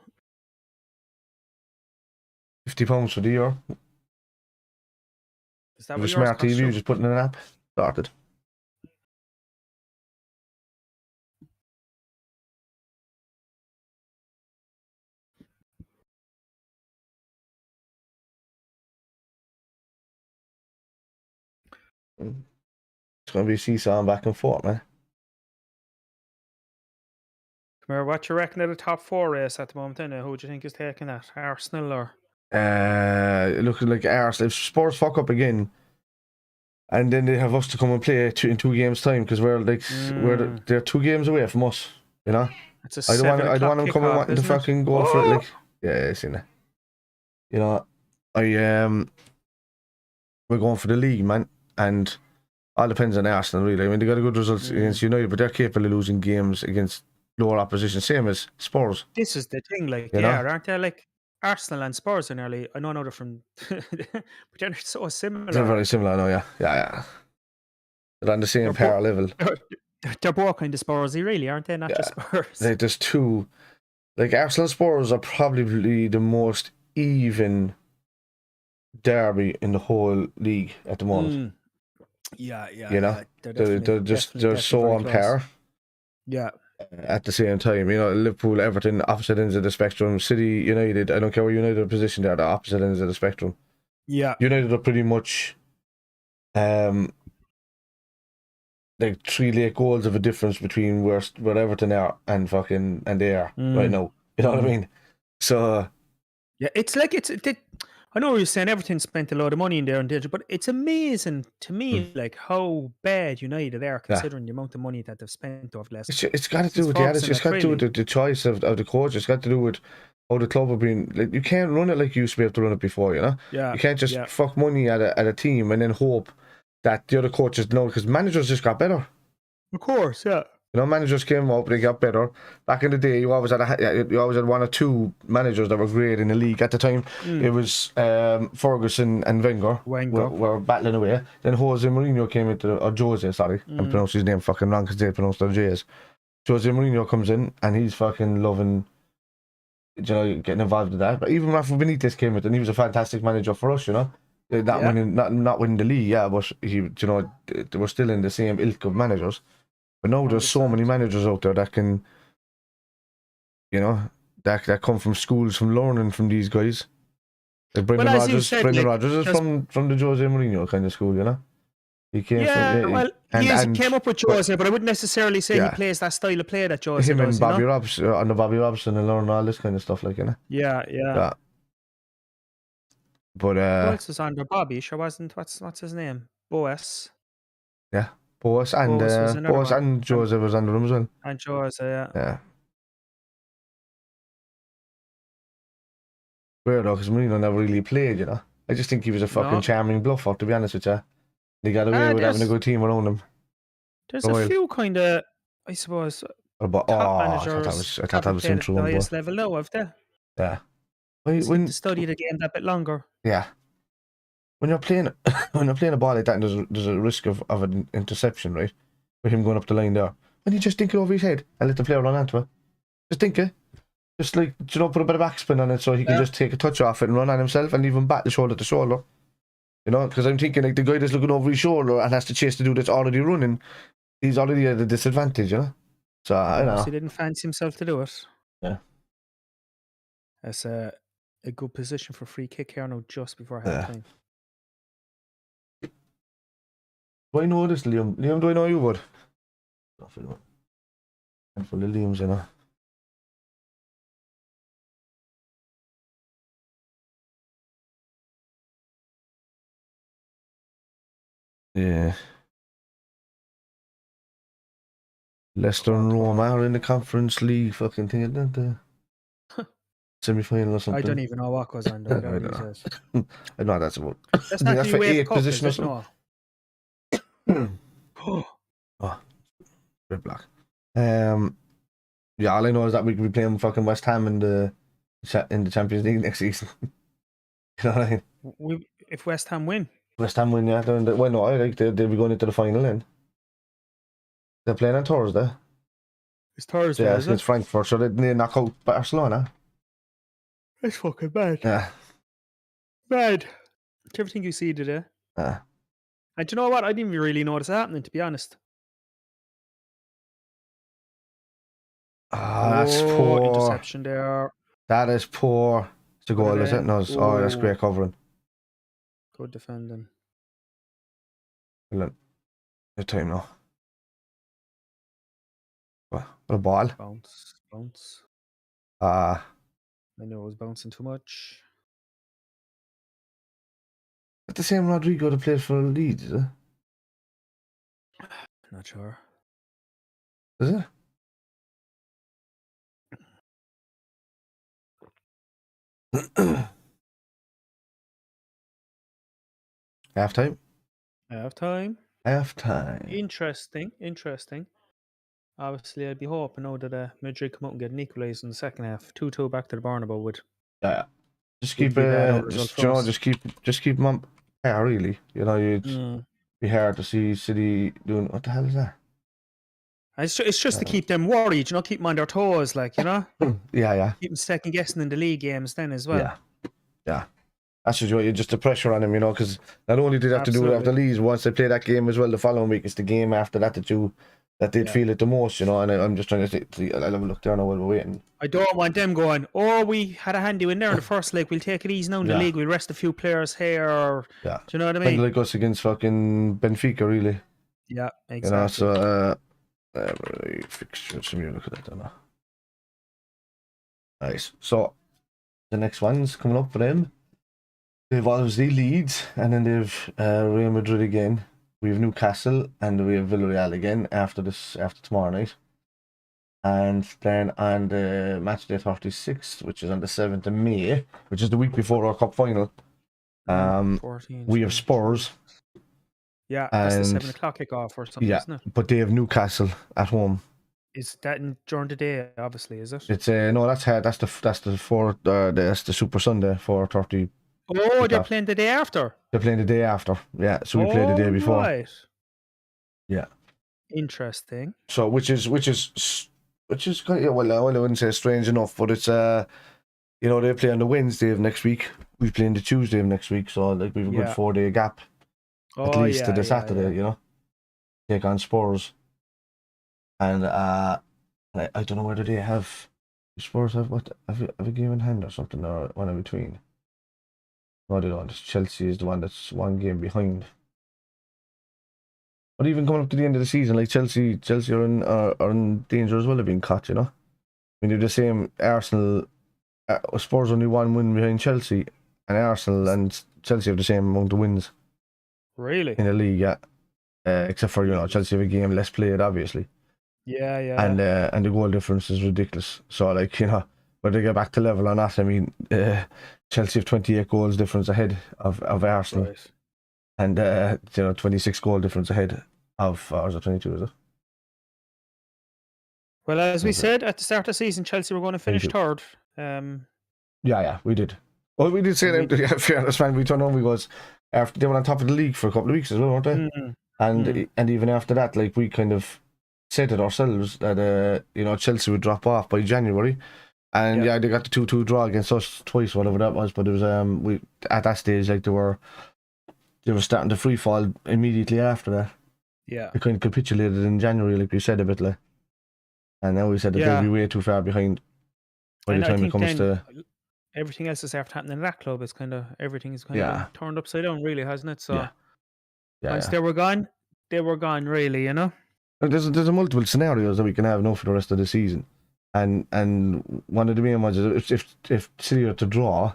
£50 for the year. Is that With what a yours smart costs TV, you you? just put in an app. Started. It's going to be seesaw back and forth, man. Come here, what you reckon of the top 4 race at the moment? Then who do you think is taking that? Arsenal or? Looking like Arsenal. If Spurs fuck up again, and then they have us to come and play in 2 games' time, because we're like they're 2 games away from us. You know. It's a 7 I don't o'clock want them coming kickoff, wanting to isn't it? fucking go for it. Like, yeah, seen it. You know, we're going for the league, man, and all depends on Arsenal, really. I mean, they got a good results against United, but they're capable of losing games against lower opposition, same as Spurs. This is the thing, like, You know? aren't they? Like, Arsenal and Spurs are nearly, I know they're from, but they're so similar. They're very similar, I know, yeah. They're on the same power level. They're both kind of Spursy, really, aren't they? Not just Spurs. Like, there's 2, like, Arsenal and Spurs are probably the most even derby in the whole league at the moment. Yeah. You know, they're so on par. Yeah. At the same time, you know, Liverpool, Everton, opposite ends of the spectrum. City, United, I don't care where United are positioned, they're the opposite ends of the spectrum. Yeah. United are pretty much like 3 late goals of a difference between where Everton are and they are right now. You know what I mean? So yeah, it's like I know you're saying Everton spent a lot of money in there and did, but it's amazing to me, like how bad United are considering the amount of money that they've spent over the last. It's got to do with the attitude. It's got to do with the choice of the coach. It's got to do with how the club have been. Like, you can't run it like you used to be able to run it before. You know. Yeah. You can't just fuck money at a team and then hope that the other coaches know, because managers just got better. Of course, yeah. You know, managers came up, they got better. Back in the day, you always had 1 or 2 managers that were great in the league. At the time, it was Ferguson and Wenger were battling away. Then Jose Mourinho came into, or Jose, sorry, I pronounced his name fucking wrong because they pronounced their J's. Jose Mourinho comes in and he's fucking loving, getting involved in that. But even Rafa Benitez came in and he was a fantastic manager for us, you know. Not winning the league, but he, they were still in the same ilk of managers. But now there's so many managers out there that can, that come from schools, from learning from these guys. Like Brendan Rodgers is from the Jose Mourinho kind of school, you know. He came he came up with Jose, but I wouldn't necessarily say he plays that style of play that Jose does. Him and Bobby Robson, on the Bobby Robson, and learn all this kind of stuff, like, you know. Yeah. But who else was under Bobby? Sure wasn't. What's his name? Boas. Yeah. Boas and Jose was under him as well. And Jose, yeah. Weird though, because Mourinho never really played, you know. I just think he was a fucking charming bluffer, to be honest with you. They got away with having a good team around him. There's a few kind of, I suppose, top managers. I thought that was him through the highest level now, have they? Yeah. When to study the game that bit longer. Yeah. When you're playing a ball like that, and there's a risk of an interception, right? With him going up the line there. When you just dink it over his head and let the player run onto it. Just dink it. Just like, put a bit of backspin on it so he can just take a touch off it and run on himself and leave him back the shoulder to shoulder. You know, because I'm thinking, like, the guy that's looking over his shoulder and has to chase the dude that's already running, he's already at a disadvantage, you know? So, I know. He didn't fancy himself to do it. Yeah. That's a good position for free kick here now, just before halftime. Do I know this, Liam? Liam, do I know you, bud? Handful of Liams, you know. Yeah. Leicester and Roma are in the Conference League fucking thing, isn't it? Semi-final or something. I don't even know what goes on there. I know that's about. That's not for 8th position or something. Oh, red black. Yeah, all I know is that we could be playing fucking West Ham in the Champions League next season. You know what I mean? If West Ham win. West Ham win, yeah. Well, no, I think they'll be going into the final then. They're playing on Thursday. It's Thursday, yeah, it's Frankfurt, so they knock out Barcelona. That's fucking bad. Yeah. Bad. Everything you see today. Ah, And do you know what? I didn't even really notice it happening, to be honest. that's Oh, poor. interception there. That is poor. It's a Put goal, it is it? in. No, oh, that's great covering. Good defending. The time now. What a ball. Bounce. Ah, I know it was bouncing too much. it's the same Rodrigo that plays for Leeds, is it? Not sure. Is it? Half time. Half time. Interesting. Obviously, I'd be hoping now that Madrid come out and get an equaliser in the second half. 2-2 back to the Bernabeu would. Yeah. Just Wouldn't keep be a bad out result for us. just keep them on. Yeah, really. You know, you'd Mm. be hard to see City doing. What the hell is that? It's just to keep them worried, keep them on their toes, Yeah. Keep them second guessing in the league games then as well. Yeah. That's just the pressure on them, because not only did they have to do it after Leeds, once they play that game as well the following week, it's the game after that that they'd feel it the most, and I'm just trying to see. I'll have a look there now while we're waiting. I don't want them going, we had a handy win there in the first leg, we'll take it easy now in the league, we'll rest a few players here. Yeah. Do you know what I mean? Kind of like us against fucking Benfica, really. Yeah, exactly. So, fixtures, let me look at that now. Nice. So, the next one's coming up for them. They've obviously Leeds, and then they've Real Madrid again. We have Newcastle, and we have Villarreal again after tomorrow night. And then on the match day 36th, which is on the 7th of May, which is the week before our cup final, 14, we have Spurs. Yeah, that's the 7 o'clock kickoff or something, isn't it? But they have Newcastle at home. Is that during the day? Obviously, is it? It's no, that's the Super Sunday 4:30. Oh, they're playing the day after. They're playing the day after. Yeah, so we play the day before. Right. Yeah. Interesting. So which is kind of, well, I wouldn't say strange enough, but it's they play on the Wednesday of next week. We play on the Tuesday of next week, so like we've a good 4-day gap at least to the Saturday. Take on Spurs, and I don't know whether they have Spurs have a game in hand or something, or one in between. No, they don't. Chelsea is the one that's one game behind. But even coming up to the end of the season, like Chelsea are in danger as well of being caught. I mean, they're the same. Arsenal, Spurs only one win behind Chelsea, and Arsenal and Chelsea have the same amount of wins. Really? In the league, yeah. Except for Chelsea have a game less played, obviously. Yeah. And the goal difference is ridiculous. So whether they get back to level or not, I mean, Chelsea have 28 goals difference ahead of Arsenal. Right. And 26 goal difference ahead of, or is it 22, is it? Well, as we said at the start of the season, Chelsea were going to finish third. Yeah, we did. Well, we did say that. Yeah, fairness, man. We turned on. We was after they were on top of the league for a couple of weeks as well, weren't they? Mm-hmm. And even after that, like we kind of said it ourselves that Chelsea would drop off by January. And they got the 2-2 draw against us twice, whatever that was. But it was we at that stage, like they were starting to free fall immediately after that. Yeah, they kind of capitulated in January, like we said a bit, like. And now we said that they'll be way too far behind by the time it comes to everything else that's after happening in that club. Is everything is kind of turned upside down, really, hasn't it? So once they were gone, really. There's a multiple scenarios that we can have now for the rest of the season. And one of the main ones is if City are to draw,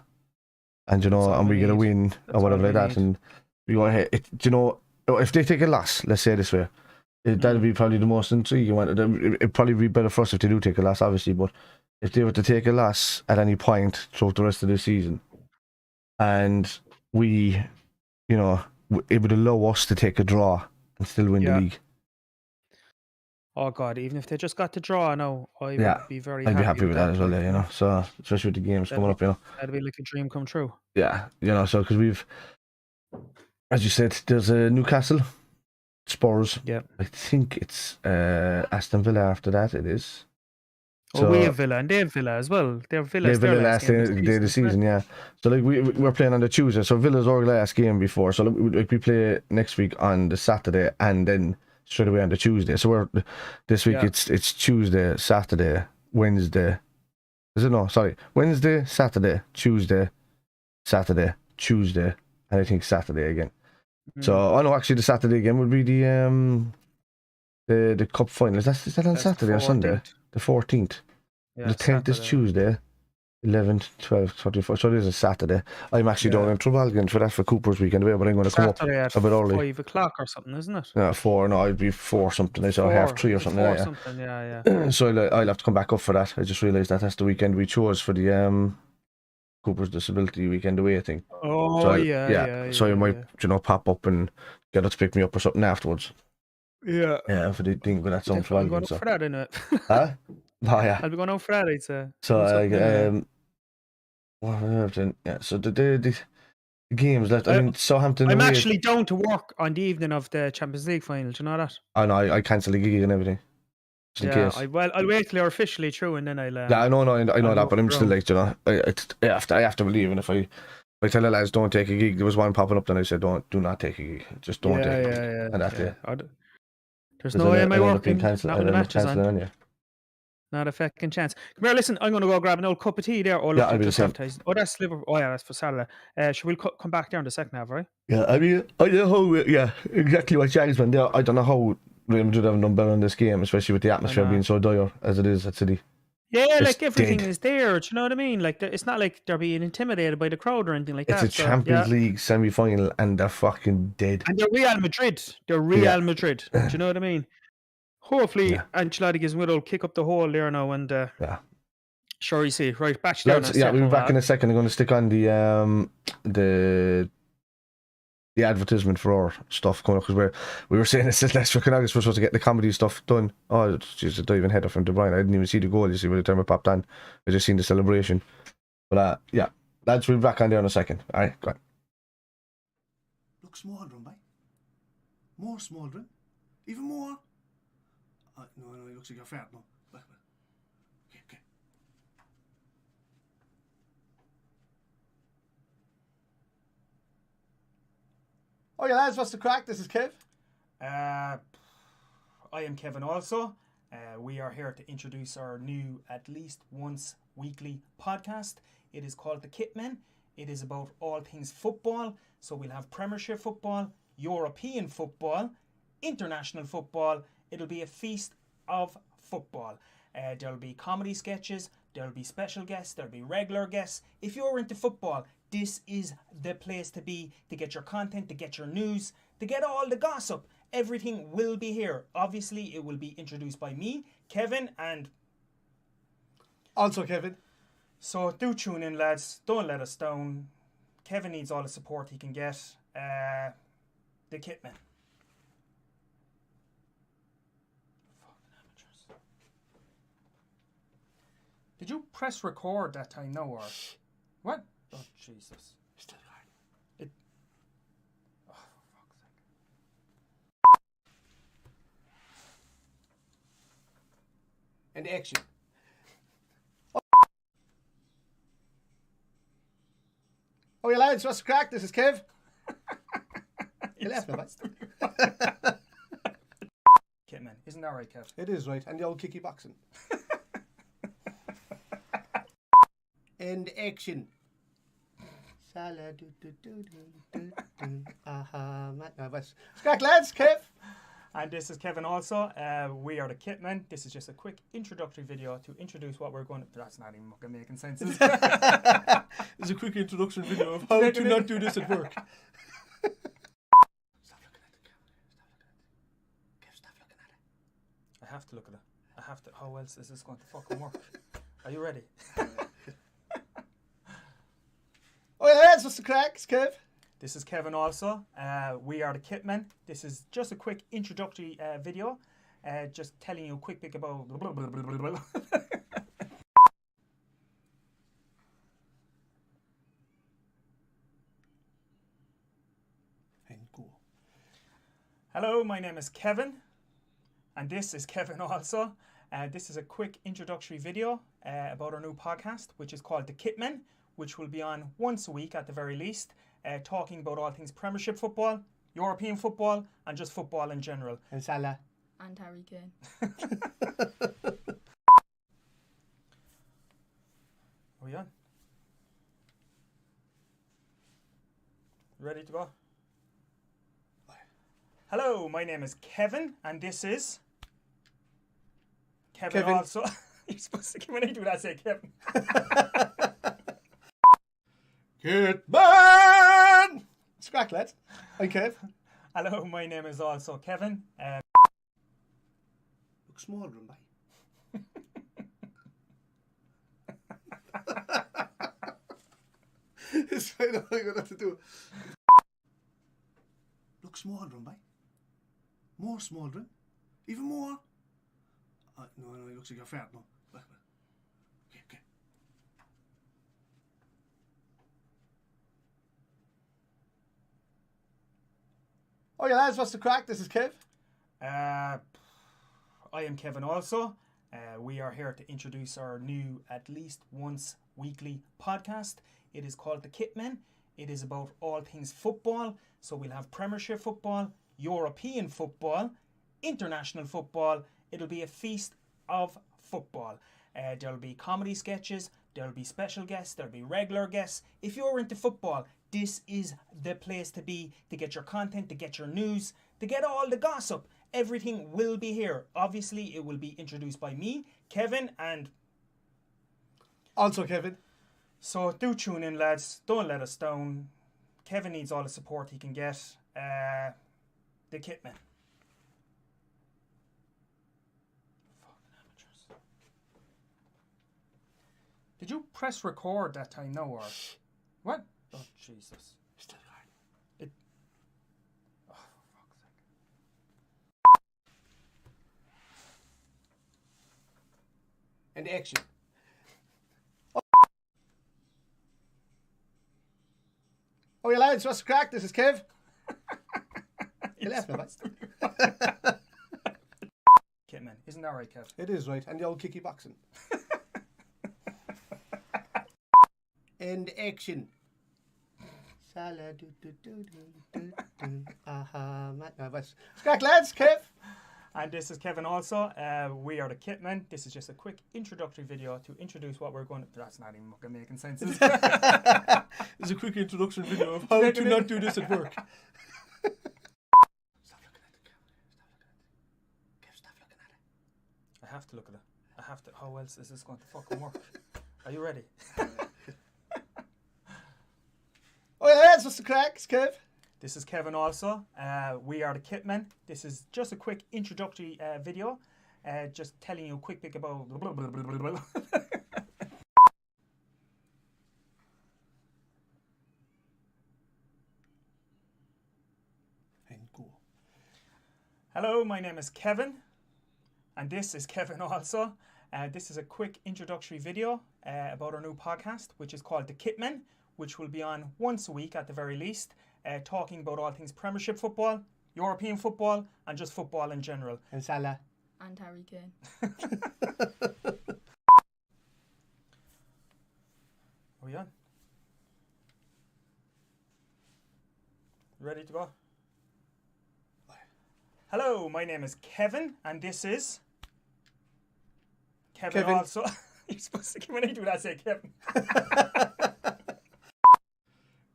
and and we get a win or whatever like that, and we go ahead. If they take a loss, let's say it this way, that'd be probably the most intriguing one. It'd probably be better for us if they do take a loss, obviously. But if they were to take a loss at any point throughout the rest of the season, and we, it would allow us to take a draw and still win the league. Oh God! Even if they just got to draw now, I would be very. I'd be happy with that as well. So especially with the games coming up, that'd be like a dream come true. Yeah, so because we've, as you said, there's a Newcastle, Spurs. Yeah, I think it's Aston Villa after that. It is. So we have Villa and they have Villa as well. They're Villa last day of the season, yeah. So like we're playing on the Tuesday. So Villa's our last game before. So like, we play next week on the Saturday and then straight away on the Tuesday. So this week it's Tuesday, Saturday, Wednesday. Is it no? Sorry, Wednesday, Saturday, Tuesday, Saturday, Tuesday, and I think Saturday again. So I know actually the Saturday again would be the cup final. Is that on Saturday or Sunday? The 14th. Yeah, the 10th is Tuesday. 11th, 12th, 24th. So it is a Saturday. I'm actually down in Trebalgan for Cooper's weekend away, but I'm going to come up a bit early. 5 o'clock or something, isn't it? Yeah, 4. No, I'd be 4 something. I saw 3:30 or something. 4 something, yeah. So I'll have to come back up for that. I just realised that's the weekend we chose for the Cooper's Disability Weekend away thing. Oh, so yeah. So I might, pop up and get her to pick me up or something afterwards. Yeah. Yeah, for the thing, but that's on Trebalgan. I'm going for that, innit? Huh? Oh, yeah. I'll be going out for that, I'd say. So, so the games left. I mean, Southampton. I'm actually down to work on the evening of the Champions League final. Do you know that? I know. I cancel the gig and everything. Just in case. I'll wait till you're officially through and then I'll. Yeah, I know that, but I'm still like, I have to believe, and if I tell the lads don't take a gig, there was one popping up, then I said do not take a gig, just don't take a gig, and that's it. There's no way am I working. Not when the match is on. Not a fucking chance. Come here, listen, I'm going to go grab an old cup of tea there. I'll be the same. Oh, that's Liverpool. Oh, yeah, that's for Saturday. Should we come back there in the second half, right? Yeah, I mean, I don't know how, exactly what Jack's been there. I don't know how Real Madrid haven't done better in this game, especially with the atmosphere being so dire as it is at City. Yeah, like everything is there. Do you know what I mean? Like, it's not like they're being intimidated by the crowd or anything like that. It's a Champions League semi-final and they're fucking dead. And they're Real Madrid. Madrid. Do you know what I mean? Hopefully, Ancelotti gives him a little kick up the hole there now, and sure you see. Right, back to we'll be back in a second. I'm going to stick on the advertisement for our stuff coming up, because we were saying this last for Canales, we're supposed to get the comedy stuff done. Oh, jeez, a diving header from De Bruyne. I didn't even see the goal. You see, by the time it popped on, I just seen the celebration. But lads, we'll be back on there in a second. All right, go on. Look smouldering, mate. More smouldering, even more. No, it looks like you're fat. No, back. Okay. Oh, yeah, lads, what's the crack? This is Kev. I am Kevin also. We are here to introduce our new at least once weekly podcast. It is called The Kitmen. It is about all things football. So we'll have Premiership football, European football, international football. It'll be a feast of football. There'll be comedy sketches, there'll be special guests, there'll be regular guests. If you're into football, this is the place to be, to get your content, to get your news, to get all the gossip. Everything will be here. Obviously, it will be introduced by me, Kevin, and also Kevin. So do tune in, lads. Don't let us down. Kevin needs all the support he can get. The Kitmen. Did you press record that time? No, or what? Oh, Jesus. Still hard. Oh, for fuck's sake. And action. Oh, yeah, lads, what's the crack? This is Kev. You left me, mate. Kitman, isn't that right, Kev? It is right, and the old kicky boxing. And action. Crack, lads, Kev. And this is Kevin also. We are the Kitmen. This is just a quick introductory video to introduce what we're going to... That's not even fucking making sense. It's a quick introduction video of how to not do this at work. Stop looking at the camera. Kev, stop looking at it. I have to look at it. I have to... How else is this going to fucking work? Are you ready? Oh, yeah, lads, what's the crack? It's Kev. This is Kevin also. We are the Kitmen. This is just a quick introductory video. Just telling you a quick bit about... And go. Hello, my name is Kevin. And this is Kevin also. This is a quick introductory video about our new podcast, which is called The Kitmen, which will be on once a week at the very least, talking about all things Premiership football, European football, and just football in general. And Salah. And Harry Kane. Are we on? Ready to go? Hello, my name is Kevin, and this is Kevin. Also, you're supposed to when I do that say Kevin. Good man. Scrack, lads. Hi, Kev. Hello, my name is also Kevin. Look smaller than by. It's fine, I'm going to have to do. Look smaller than by. More smouldering. Even more. No, it looks like you're fat now. Okay. Oh, yeah, lads, what's the crack? This is Kev. I am Kevin also. We are here to introduce our new at least once weekly podcast. It is called The Kitmen. It is about all things football. So we'll have Premiership football, European football, international football. It'll be a feast of football. There'll be comedy sketches, there'll be special guests, there'll be regular guests. If you're into football, this is the place to be to get your content, to get your news, to get all the gossip. Everything will be here. Obviously, it will be introduced by me, Kevin, and Also Kevin. so do tune in, lads. Don't let us down. Kevin needs all the support he can get. The Kitmen. Fucking amateurs. Did you press record that time? No, or what? Oh Jesus! Still hard. It. Oh, for fuck's sake! And action. Oh, yeah, lads, what's the crack? This is Kev. You left me, mate. Kitmen, isn't that right, Kev? It is right, and the old kicky boxing. And action. Salah, no, but Scrack, lads, Kev. And this is Kevin also. We are the Kitmen. This is just a quick introductory video to introduce what we're going to... That's not even fucking making sense. Is it? It's a quick introduction video of how to not do this at work. Stop looking at the camera. Stop looking at it. I have to look at it. I have to... How else is this going to fucking work? Are you ready? Oh, yeah, lads, what's the crack? It's Kev. This is Kevin also. We are the Kitmen. This is just a quick introductory video. Just telling you a quick bit about... And go. Hello, my name is Kevin. And this is Kevin also. This is a quick introductory video about our new podcast, which is called The Kitmen, which will be on once a week at the very least, talking about all things Premiership football, European football, and just football in general. And Salah. And Harry Kane. Are we on? Ready to go? Hello, my name is Kevin, and this is Kevin. Also. You're supposed to when I do that say Kevin.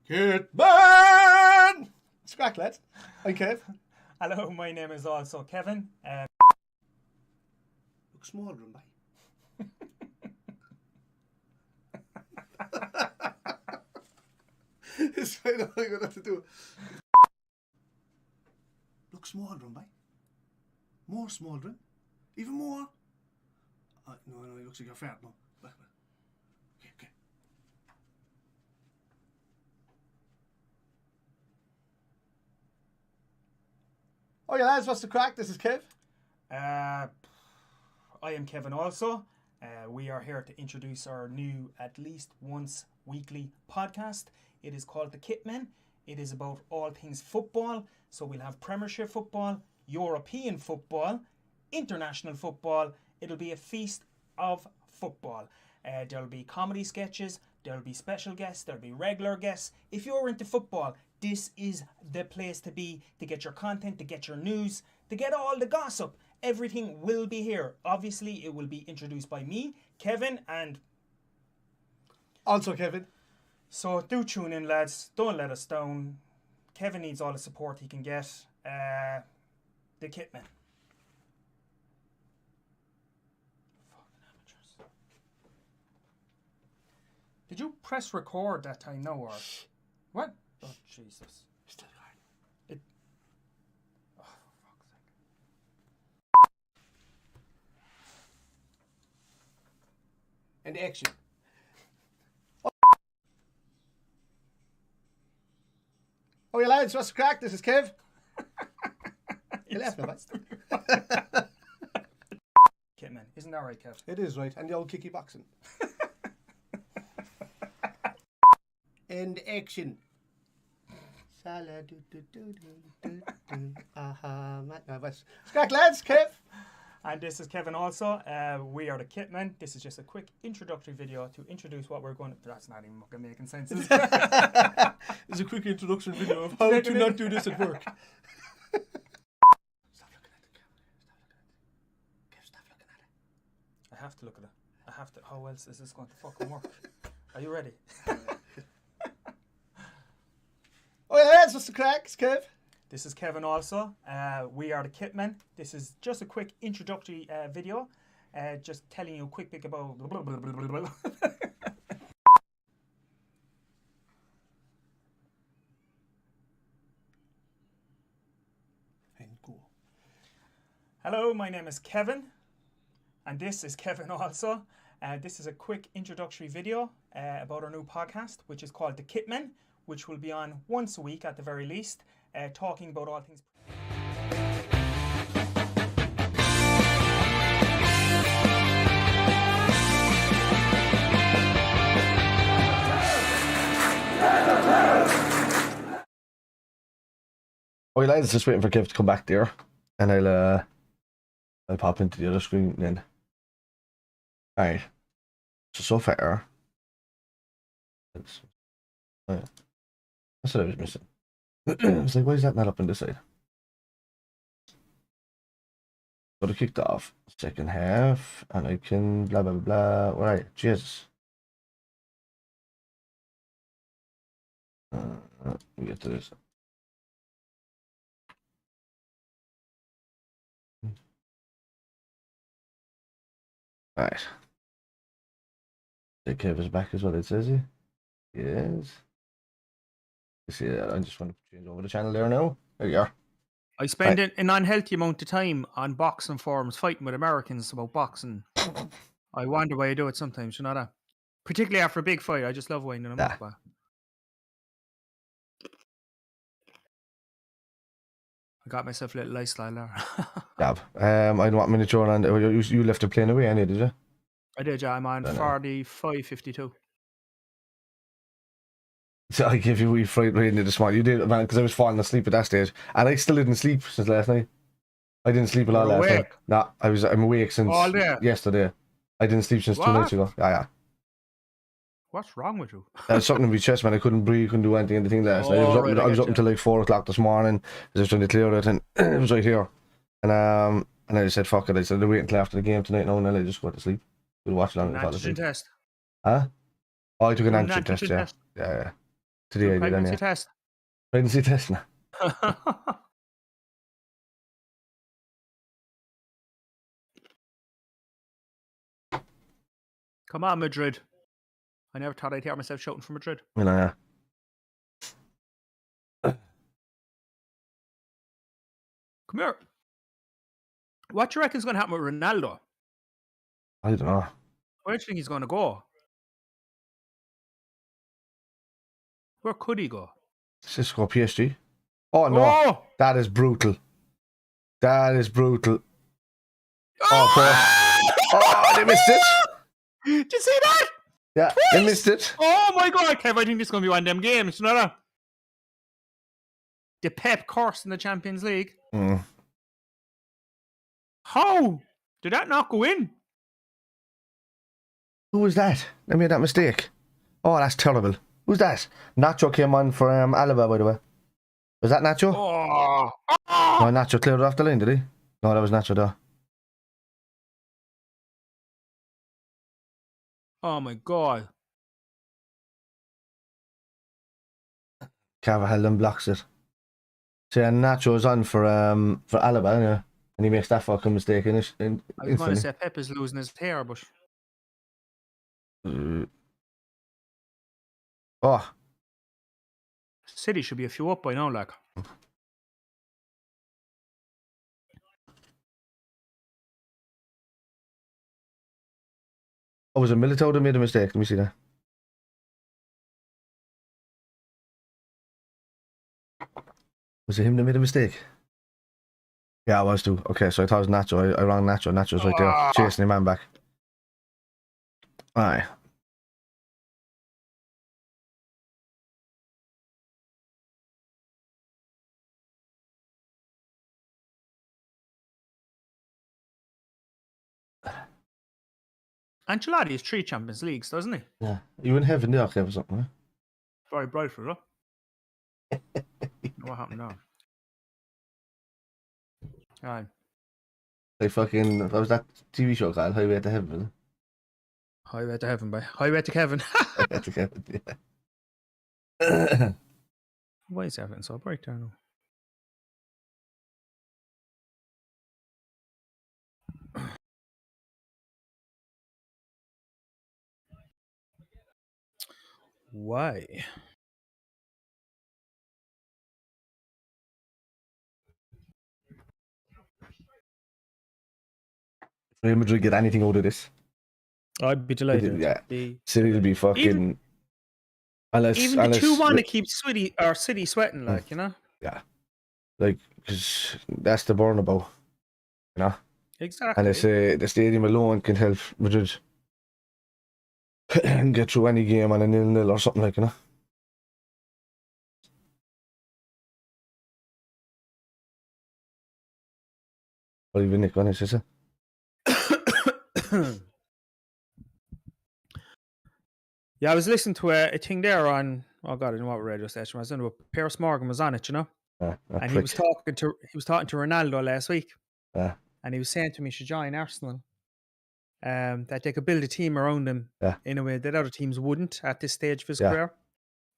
Good man. Scrack, lads. Hi, Kev. Hello, my name is also Kevin. Look smaller than by. It's fine, I'm going to have to do. Look smaller than by. More smouldering. Even more. No, it looks like you're fat now. Okay. Oh, yeah, lads, what's the crack? This is Kev. I am Kevin also. We are here to introduce our new at least once weekly podcast. It is called The Kitmen. It is about all things football. So we'll have Premiership football, European football, international football. It'll be a feast of football. There'll be comedy sketches, there'll be special guests, there'll be regular guests. If you're into football, this is the place to be, to get your content, to get your news, to get all the gossip. Everything will be here. Obviously, it will be introduced by me, Kevin, and Also Kevin. so do tune in, lads. Don't let us down. Kevin needs all the support he can get. The Kitman. Fucking amateurs. Did you press record that time? No, or what? Oh Jesus! Still going. It. Oh, for fuck's sake! And action. Oh, yeah, lads, what's the crack? This is Kev. You left me, mate. Kitman, isn't that right, Kev? It is right, and the old kicky boxing. And action. What's the crack, lads? Kev. And this is Kevin also. We are the Kitman. This is just a quick introductory video to introduce what we're going to... That's not even fucking making sense. It's a quick introduction video of how to not do this at work. Stop looking at the camera. Stop looking at it. I have to look at it. I have to... How else is this going to fucking work? Are you ready? Oh, yeah, lads, what's the crack? It's Kev. This is Kevin also. We are the Kitmen. This is just a quick introductory video. Just telling you a quick bit about... And go. Hello, my name is Kevin. And this is Kevin also. This is a quick introductory video about our new podcast, which is called The Kitmen, which will be on once a week at the very least, talking about all things... Oh, lads, just waiting for Kev to come back there, and I'll pop into the other screen then. Alright. So far. Oh, yeah. That's what I was missing. I was like, why is that not up on this side? Got to kick off second half, and I can blah blah blah. Right, Jesus. We get to this. Right. The Kev is back as well, it says he. Yes. You see that? I just want to change over the channel there now. There you are. I spend an unhealthy amount of time on boxing forums fighting with Americans about boxing. I wonder why I do it sometimes, you know that? Particularly after a big fight, I just love winding them up. I got myself a little lifestyle there. Dab. I don't want me to throw on. You left the plane away, did you? I did, yeah. I'm on 45.52. So I gave you a wee fright right into this morning. You did, man, because I was falling asleep at that stage, and I still didn't sleep since last night. I didn't sleep a lot last night. Nah, I'm awake since yesterday. I didn't sleep since 2 nights ago. Yeah. What's wrong with you? Something with my chest, man. I couldn't breathe, couldn't do anything last night. I was up until like 4 o'clock this morning. I was trying to clear it, and it was right here. And I just said, fuck it. I said, I'll wait until after the game tonight now, and I'll just go to sleep. We'll watch it on and fall asleep. Test? Huh? Oh, I took an antigen test, yeah. Yeah. Today I did, pregnancy test. Pregnancy test now. Come on, Madrid. I never thought I'd hear myself shouting for Madrid. You know, yeah. Come here. What do you reckon is going to happen with Ronaldo? I don't know. Where do you think he's going to go? Where could he go? Cisco PSG. Oh no, that is brutal. That is brutal. Oh, they missed it. Did you see that? Yeah, they missed it. Oh my God, Kev! I think this is going to be one of them games. You know that? The Pep curse in the Champions League. How did that not go in? Who was that? They made that mistake. Oh, that's terrible. Who's that? Nacho came on for Alaba, by the way. Was that Nacho? Oh, No, Nacho cleared it off the line, did he? No, that was Nacho, though. oh my God. Carvajal then blocks it. So yeah, Nacho's on for Alaba, anyway, and he makes that fucking mistake I was going to instantly. say Pepe's losing his hair, but Oh, City should be a few up by now, like. was it Militao that made a mistake? Let me see that. Was it him that made a mistake? Yeah, I was too. Okay, so I thought it was Nacho. I rang Nacho. Nacho's right there, chasing the man back. Aye. Ancelotti has 3 Champions Leagues, doesn't he? Yeah. You in heaven there, Kev, or something, huh? Very bright for it. What happened now? Aye. Like fucking, what was that TV show called? Highway to Heaven. Highway to heaven, boy. Highway to Kevin. Highway to Heaven, yeah. Why is everything so bright there now? Why? Real Madrid get anything out of this? I'd be delighted. Yeah. City will be fucking... Even the 2-1 that keeps City sweating, like, you know? Yeah. Like, because that's the burnabout, you know? Exactly. And they say the stadium alone can help Madrid get through any game on a 0-0 or something, like, you know? What have you Nick on this, is it? Yeah, I was listening to a thing there on, oh God, I don't know what radio station I was on, but Pierce Morgan was on it, you know? And he was talking to Ronaldo last week. And he was saying to me, should join Arsenal. That they could build a team around him in a way that other teams wouldn't at this stage of his career.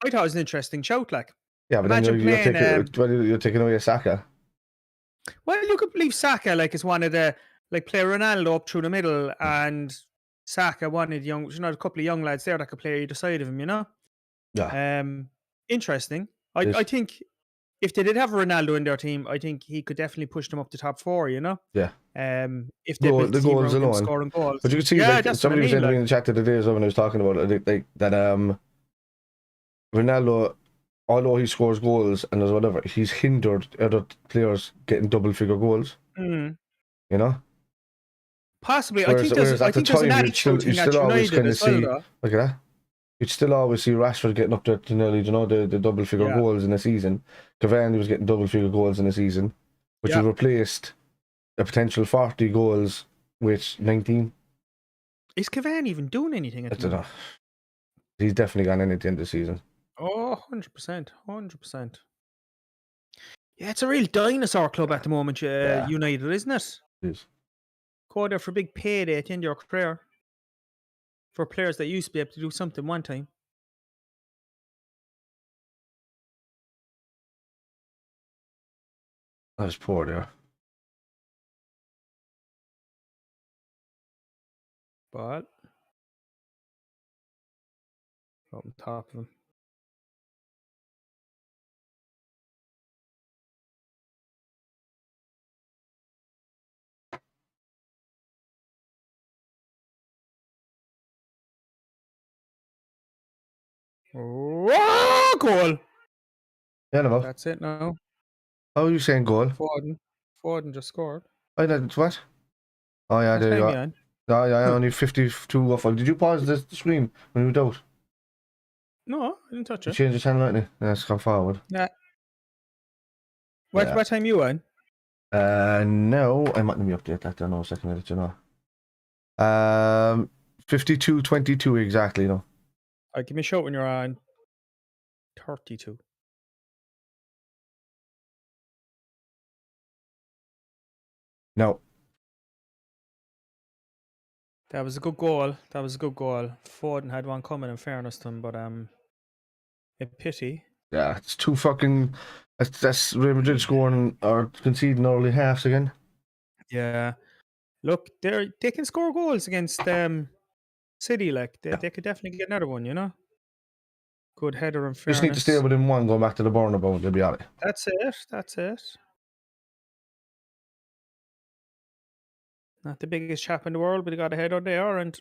I thought it was an interesting shout, like. Yeah, but imagine then you're taking away Saka. Well, you could believe Saka, like, is one of the, like, play Ronaldo up through the middle, and Saka, one of the young, you know, a couple of young lads there that could play either side of him, you know? Yeah. Interesting. I think if they did have Ronaldo in their team, I think he could definitely push them up the top 4, you know? Yeah. If they built the team goals around alone. him scoring goals. But you could see, like, somebody was saying to me in the chat the other day when I was talking about it, that Ronaldo, although he scores goals and does whatever, he's hindered other players getting double-figure goals. Mm. You know? Possibly. Whereas, I think there's an attitude thing at United as well, though. Look at that. You'd still always see Rashford getting up there to nearly, you know, the double-figure goals in a season. Cavani was getting double-figure goals in a season. But you replaced a potential 40 goals with 19. Is Cavani even doing anything at the moment? He's definitely gone in at the end of the season. Oh, 100%. 100%. Yeah, it's a real dinosaur club at the moment, United, isn't it? It is. Go there for a big payday at the end of your career. For players that used to be able to do something one time. That was poor there. But up on top of him. Oh, goal! Yeah, no. That's it now. How are you saying goal? Foden just scored. Oh, that's what? Oh, yeah, there you go. Oh, yeah, only 52 off. Did you pause the screen when you were out? No, I didn't touch it. You changed the channel, right? Yeah, it's gone forward. Yeah. What time you on? No, I might let me update that. I don't know. A second, I'll let you know. 52-22 exactly. No. Alright, give me a shout when you're on 32. No. That was a good goal. That was a good goal. Foden had one coming, in fairness to him, but a pity. Yeah, it's too fucking. That's Real Madrid scoring or conceding early halves again. Yeah. Look, they can score goals against City. Like they could definitely get another one. You know. Good header, in fairness. Just need to stay within one going back to the Bernabeu. They'll be alright. That's it. That's it. Not the biggest chap in the world, but he got a header there, and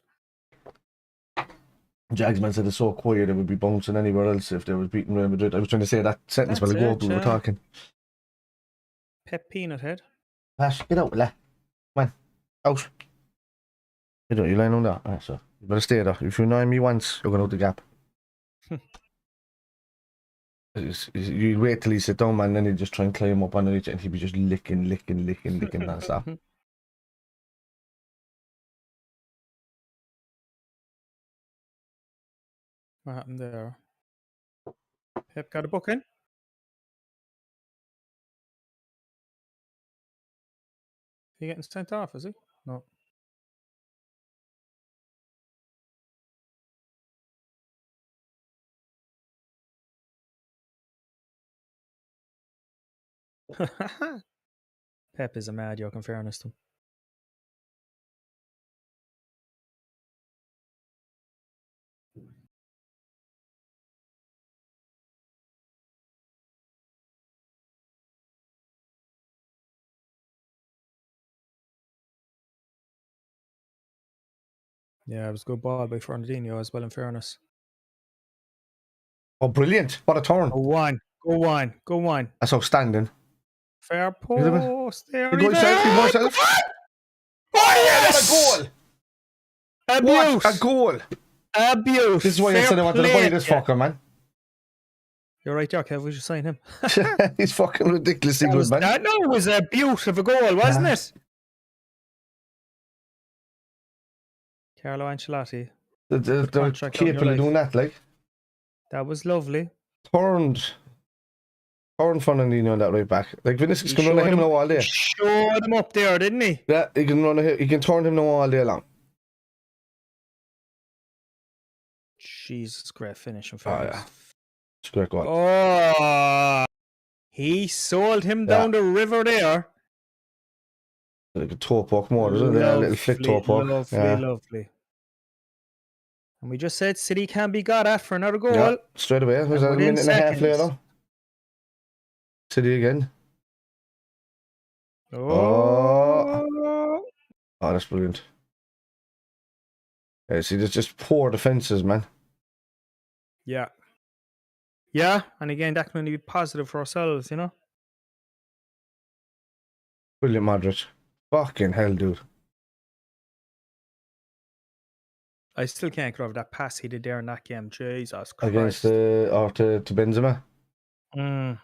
Jagsman said it's so quiet it would be bouncing anywhere else if they was beating Real Madrid. I was trying to say that sentence while ago we were talking. Pep Peanut Head. Ash, get out, lad. Come on. Out. You don't, you lying on that. Right, so you better stay there. If you annoy me once, you're going out the gap. You wait till he sit down, man, and then he'd just try and climb up underneath it, and he'd be just licking non-stop. What happened there? Pep got a booking. He getting sent off, is he? No. Pep is a mad yoke, in fairness to him. Yeah, it was a good ball by Fernandinho as well, in fairness. Oh, brilliant. What a turn. Go on. Go on. Go on. That's outstanding. Fair post. There Go yourself. Oh, yes! What a goal. Abuse. What a goal. Abuse. This is why I said I wanted to buy this fucker, man. You're right, Jack. We should sign him. He's fucking ridiculously good, man. That was a beaut of a goal, wasn't it? Carlo Ancelotti. They're capable of doing that, like. That was lovely. Turned Fernandinho on that right back. Like Vinicius can run him now all day. He showed him up there, didn't he? Yeah, he can turn him now all day long. Jesus, great finish. Oh, yeah. It's a great goal. Oh, he sold him down the river there. Like a toe poke more, isn't it? A little flick toe poke. Lovely. And we just said City can be got at for another goal. Yeah, straight away. Was that a minute and a half later? City again. Oh, that's brilliant. Yeah, see, there's just poor defences, man. Yeah. Yeah, and again, that can only be positive for ourselves, you know? Brilliant, Madrid. Fucking hell, dude. I still can't get over that pass he did there in that game. Jesus Christ. Against to Benzema. Yeah.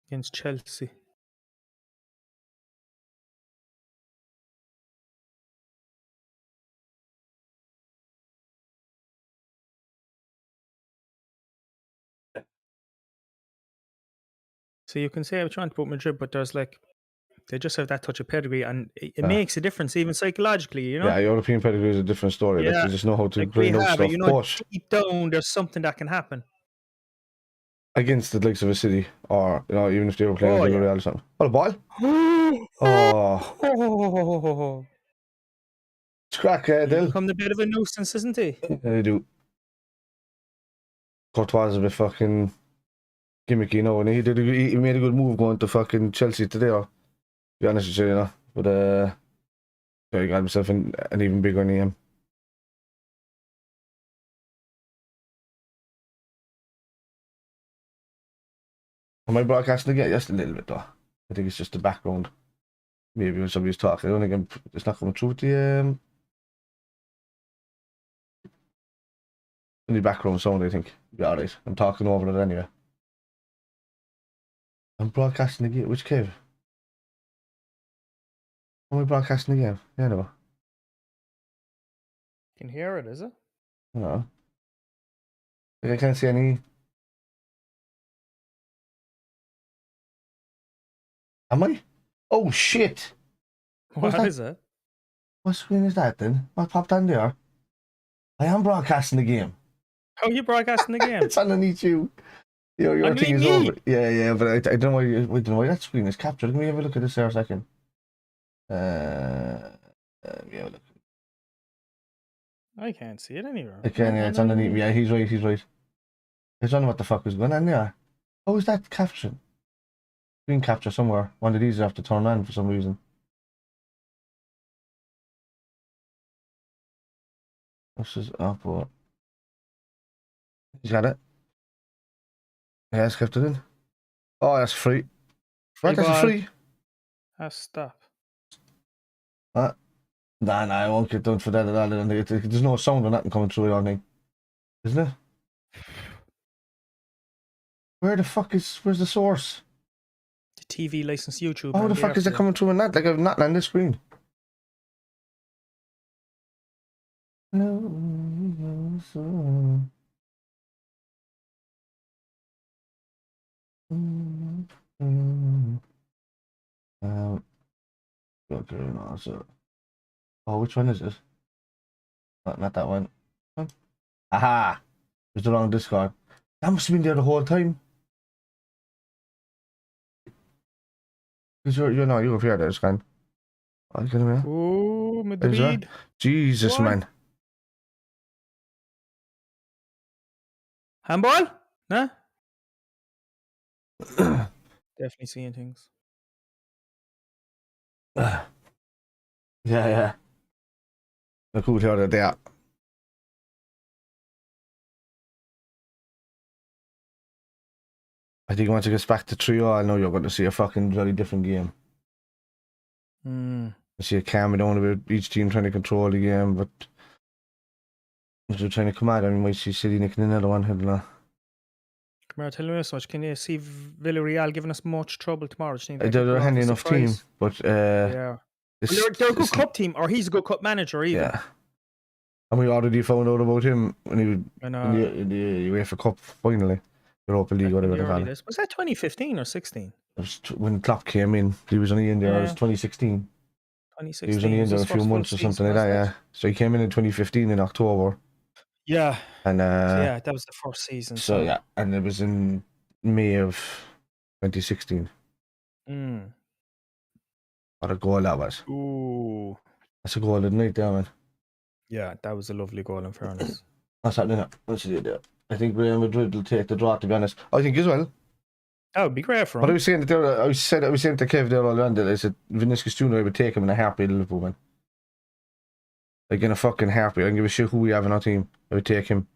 Against Chelsea. So you can say I'm trying to put Madrid, but there's like they just have that touch of pedigree, and it makes a difference even psychologically, you know. Yeah, European pedigree is a different story. Yeah, like, they just know how to like grind out stuff. You know, deep down, there's something that can happen against the likes of a City, or you know, even if they were playing VILLAREAL or something. What a ball! It's crack, Dill. Become a bit of a nuisance, isn't he? Yeah, they do. Courtois is a bit fucking gimmicky, you know, and he made a good move going to fucking Chelsea today, or to be honest with you, you know. But he got himself an even bigger name. Am I broadcasting again? Just a little bit though. I think it's just the background. Maybe when somebody's talking, I don't think it's not coming through with the background sound. I think. Yeah, alright. I'm talking over it anyway. I'm broadcasting the game. Which Kev? Am I broadcasting the game? Yeah, no. Can hear it, is it? No. I can't see any. Am I? Oh shit! What that? is it? What screen is that then? What popped on there? I am broadcasting the game. How are you broadcasting the game? It's underneath you. Your Underneath thing is me? over. Yeah, but I don't know why. I don't know why that screen is captured. Let me have a look at this there a second. Let me have a look. I can't see it anywhere. I can. Yeah, it's underneath me. Yeah, he's right. I don't know what the fuck was going on there. How is that captured? Screen capture somewhere. One of these I have to turn on for some reason. This is upward. He's got it. Yeah, it's kept it in. Oh, that's free. What? That's free? Stop. What? Nah, I won't get done for that at all. There's no sound or nothing coming through or anything. Isn't it? Where's the source? The TV licensed YouTube. How the fuck is it coming through on that? Like I've nothing on this screen. Okay, no, so. Oh, which one is it? Not that one. Aha! It's the wrong Discord. That must have been there the whole time. Because you were here there, Scan. Oh, get him here. Oh, Madrid. Jesus, What? man. Handball? Nah. Definitely seeing things. Yeah. The cool here there. I think once it gets back to 3-0, I know you're going to see a fucking very different game. I see a calm down about each team trying to control the game, but if they're trying to come out, I might see City nicking another one. I don't know. Come here, tell me so much. Can you see Villarreal giving us much trouble tomorrow? They're a handy enough team, but yeah. They're a good cup team, or he's a good cup manager even. Yeah. And we already found out about him when he was in the UEFA Cup finally. Europa League, whatever they call it. Was that 2015 or 16? It was when Klopp came in. He was only in there. It was 2016. 2016. He was only in there a few months or something like that, yeah. So he came in 2015 in October. Yeah. And yeah, that was the first season. So yeah, and it was in May of 2016. What a goal that was. Ooh. That's a goal of the night there, man. Yeah, that was a lovely goal in fairness. What's happening now? What's it there? I think Real Madrid will take the draw, to be honest. I think as well. That would be great for him. But I was saying that there, I was saying to Kev there all around that I said Vinicius Jr. would take him in a heartbeat, Liverpool, man. Like in a fucking heartbeat. I don't give a shit who we have in our team. I would take him.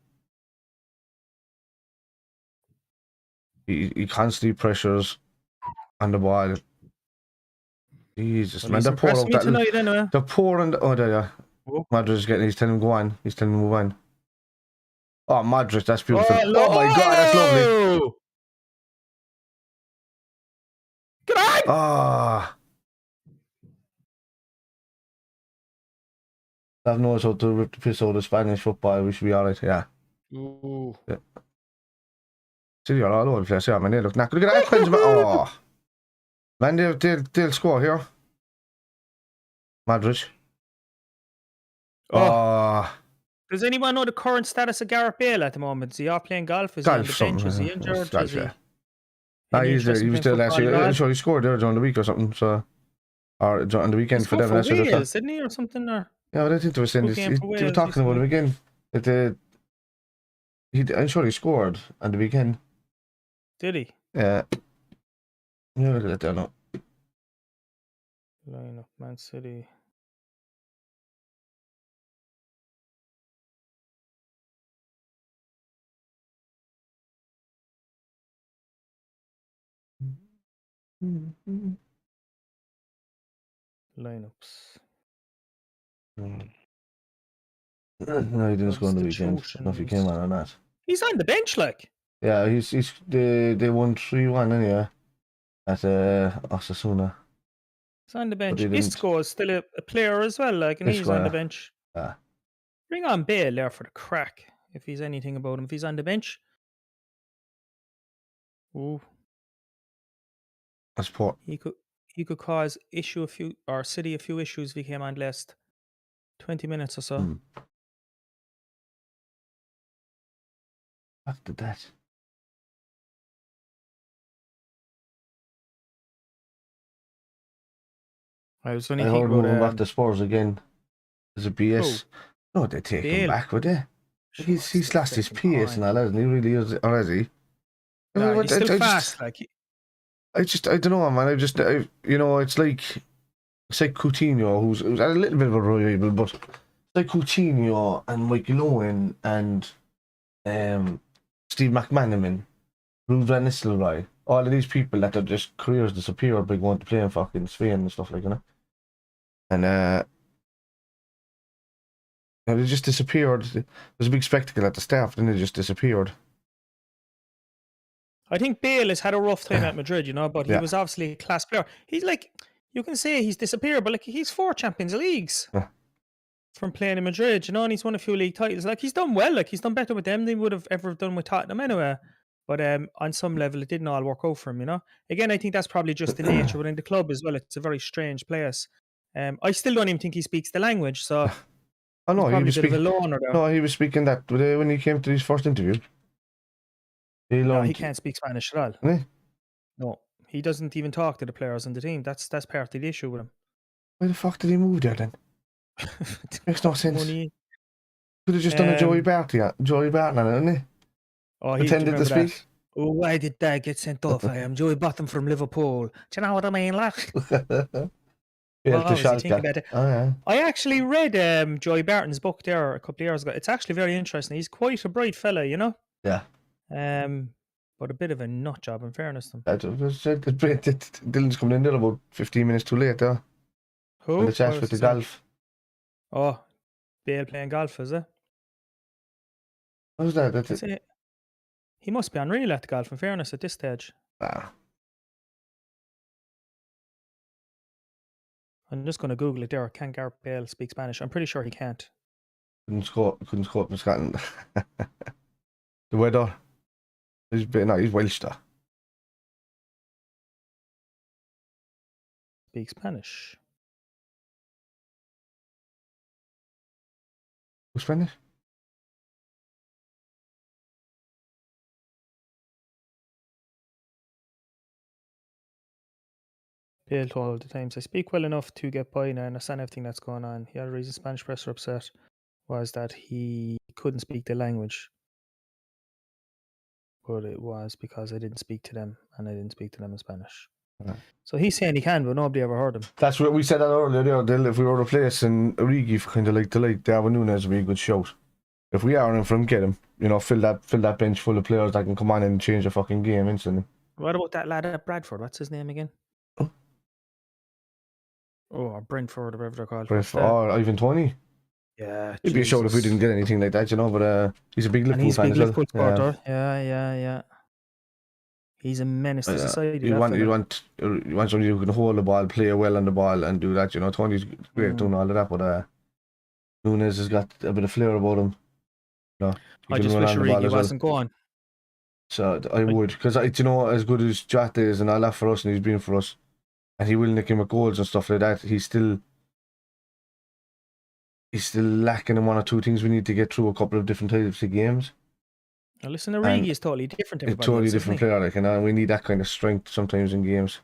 He constantly pressures on the ball. Jesus, well, man. They're pouring out that. Anyway. They're pouring. Oh, there. Madrid's getting. He's telling him go on. He's telling him move on. Oh, Madrid, that's beautiful. Oh my God, that's lovely. Get on! Ah. That knows how to rip the piss out of Spanish football. We should be alright, yeah. Ooh. Yeah. See, you're all over the place, yeah, man. They look knackered. Look at that, friends, man. Oh. Man, they'll score here. Madrid. Oh. Does anyone know the current status of Gareth Bale at the moment? Is he off playing golf? Is he on the bench? Is he injured? Golf, yeah. He was there last year. I'm sure he scored there during the week or something. So, or on the weekend for them. Wales, didn't he, or something? Or? Yeah, but I think they were saying this. They were talking about him again. That I'm sure he scored on the weekend. Did he? Yeah. Yeah, look at that there now. Line up, Man City. Lineups. No, he didn't score on the weekend. I don't know if he came on or not. He's on the bench, like. Yeah, they won 3-1 anyway. at Osasuna. He's on the bench. he didn't. Isco is still a player as well, like, and he's Isco, on the yeah. bench. Yeah. Bring on Bale there for the crack, if he's anything about him. If he's on the bench. Ooh. That's poor. He could cause City a few issues if he came on last 20 minutes or so. After that. I was I only heard thinking moving about back to Spurs again. There's a BS. No, they take him Bale. back, would they? He's lost his PS and all, hasn't he? Really is already. Nah, he's still fast. I don't know, man. It's like Coutinho, who's had a little bit of a revival, but it's like Coutinho and Michael Owen and Steve McManaman, Ruud van Nistelrooy, all of these people that are just careers disappeared by going to play in fucking Spain and stuff like that. And they just disappeared. There was a big spectacle at the start, then they just disappeared. I think Bale has had a rough time at Madrid, but he was obviously a class player. He's like, you can say he's disappeared, but like he's 4 Champions Leagues from playing in Madrid, and he's won a few league titles. Like, he's done well. Like, he's done better with them than he would have ever done with Tottenham anyway. But on some level, it didn't all work out for him, Again, I think that's probably just the nature within the club as well. It's a very strange place. I still don't even think he speaks the language, so I know he was speaking. No, he was speaking that when he came to his first interview. He can't speak Spanish at all. Really? No, he doesn't even talk to the players on the team. That's part of the issue with him. Why the fuck did he move there then? Makes no sense. Money. Could have just done a Joey Barton on it, hadn't he? Oh, pretended to speak. That. Oh, why did that get sent off? I am Joey Barton from Liverpool. Do you know what I mean, like? I actually read Joey Barton's book there a couple of years ago. It's actually very interesting. He's quite a bright fella, Yeah. But a bit of a nut job, in fairness to him. Dylan's coming in there about 15 minutes too late, though. Who? And the chat with the golf. Oh, Bale playing golf, is it? What was that? He must be unreal at the golf, in fairness, at this stage. I'm just going to Google it there. Can Gareth Bale speak Spanish? I'm pretty sure he can't. Couldn't score up in Scotland. The weather. He's Welsh, though. Speak Spanish. Who's Spanish? Bale told the Times, I speak well enough to get by and I understand everything that's going on. The other reason Spanish press were upset was that he couldn't speak the language. But it was because I didn't speak to them and I didn't speak to them in Spanish. Right. So he's saying he can, but nobody ever heard him. That's what we said that earlier there, Dill. If we were replacing Origi for kind of like Darwin Núñez would be a good shout. If we are in for him, get him. Fill that bench full of players that can come on and change the fucking game instantly. What about that lad at Bradford? What's his name again? Or Brentford, or whatever they're called. Ivan Toney. Yeah, it'd be a shout if we didn't get anything like that, but he's a big Liverpool fan as well. Supporter. Yeah. He's a menace to society. You want somebody who can hold the ball, play well on the ball, and do that. Tony's great at doing all of that, but Núñez has got a bit of flair about him. I just wish Origi wasn't gone. So I would, because as good as Jota is and all that for us, and he's been for us, and he will nick him with goals and stuff like that. He's still lacking in one or two things. We need to get through a couple of different types of games. Now listen, Origi is totally different. It's totally different player, and we need that kind of strength sometimes in games.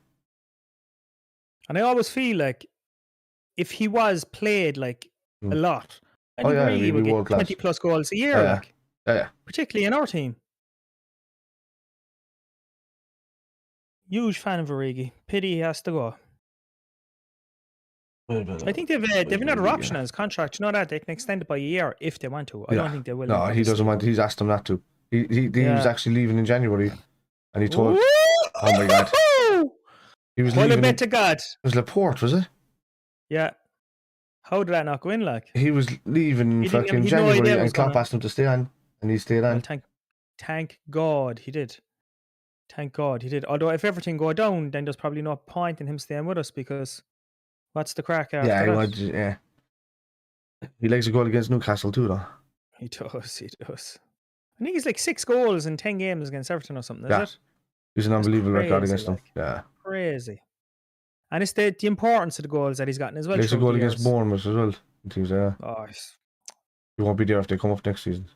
And I always feel like if he was played a lot, I think Origi would get 20 plus goals a year. Particularly in our team. Huge fan of Origi. Pity he has to go. I think they've another option on his contract. You know that they can extend it by a year if they want to. I don't think they will. No, he doesn't want. He's asked them not to. He was actually leaving in January, and he told. Oh my God! He was leaving. Bet to God. It was Laporte, was it? Yeah. How did that not go in? He was leaving fucking January, and Klopp asked him to stay on, and he stayed on. Well, thank God he did. Thank God he did. Although if everything go down, then there's probably no point in him staying with us because what's the crack after Yeah, that? yeah. He likes a goal against Newcastle too, though. He does. He does. I think he's like 6 goals in 10 games against Everton or something. Is Yeah. it? He's an That's unbelievable record crazy, against them. like, Yeah. crazy. And it's the importance of the goals that he's gotten as well. He likes a throughout goal the against years. Bournemouth as well. And things like that. Oh, he's He won't be there if they come up next season.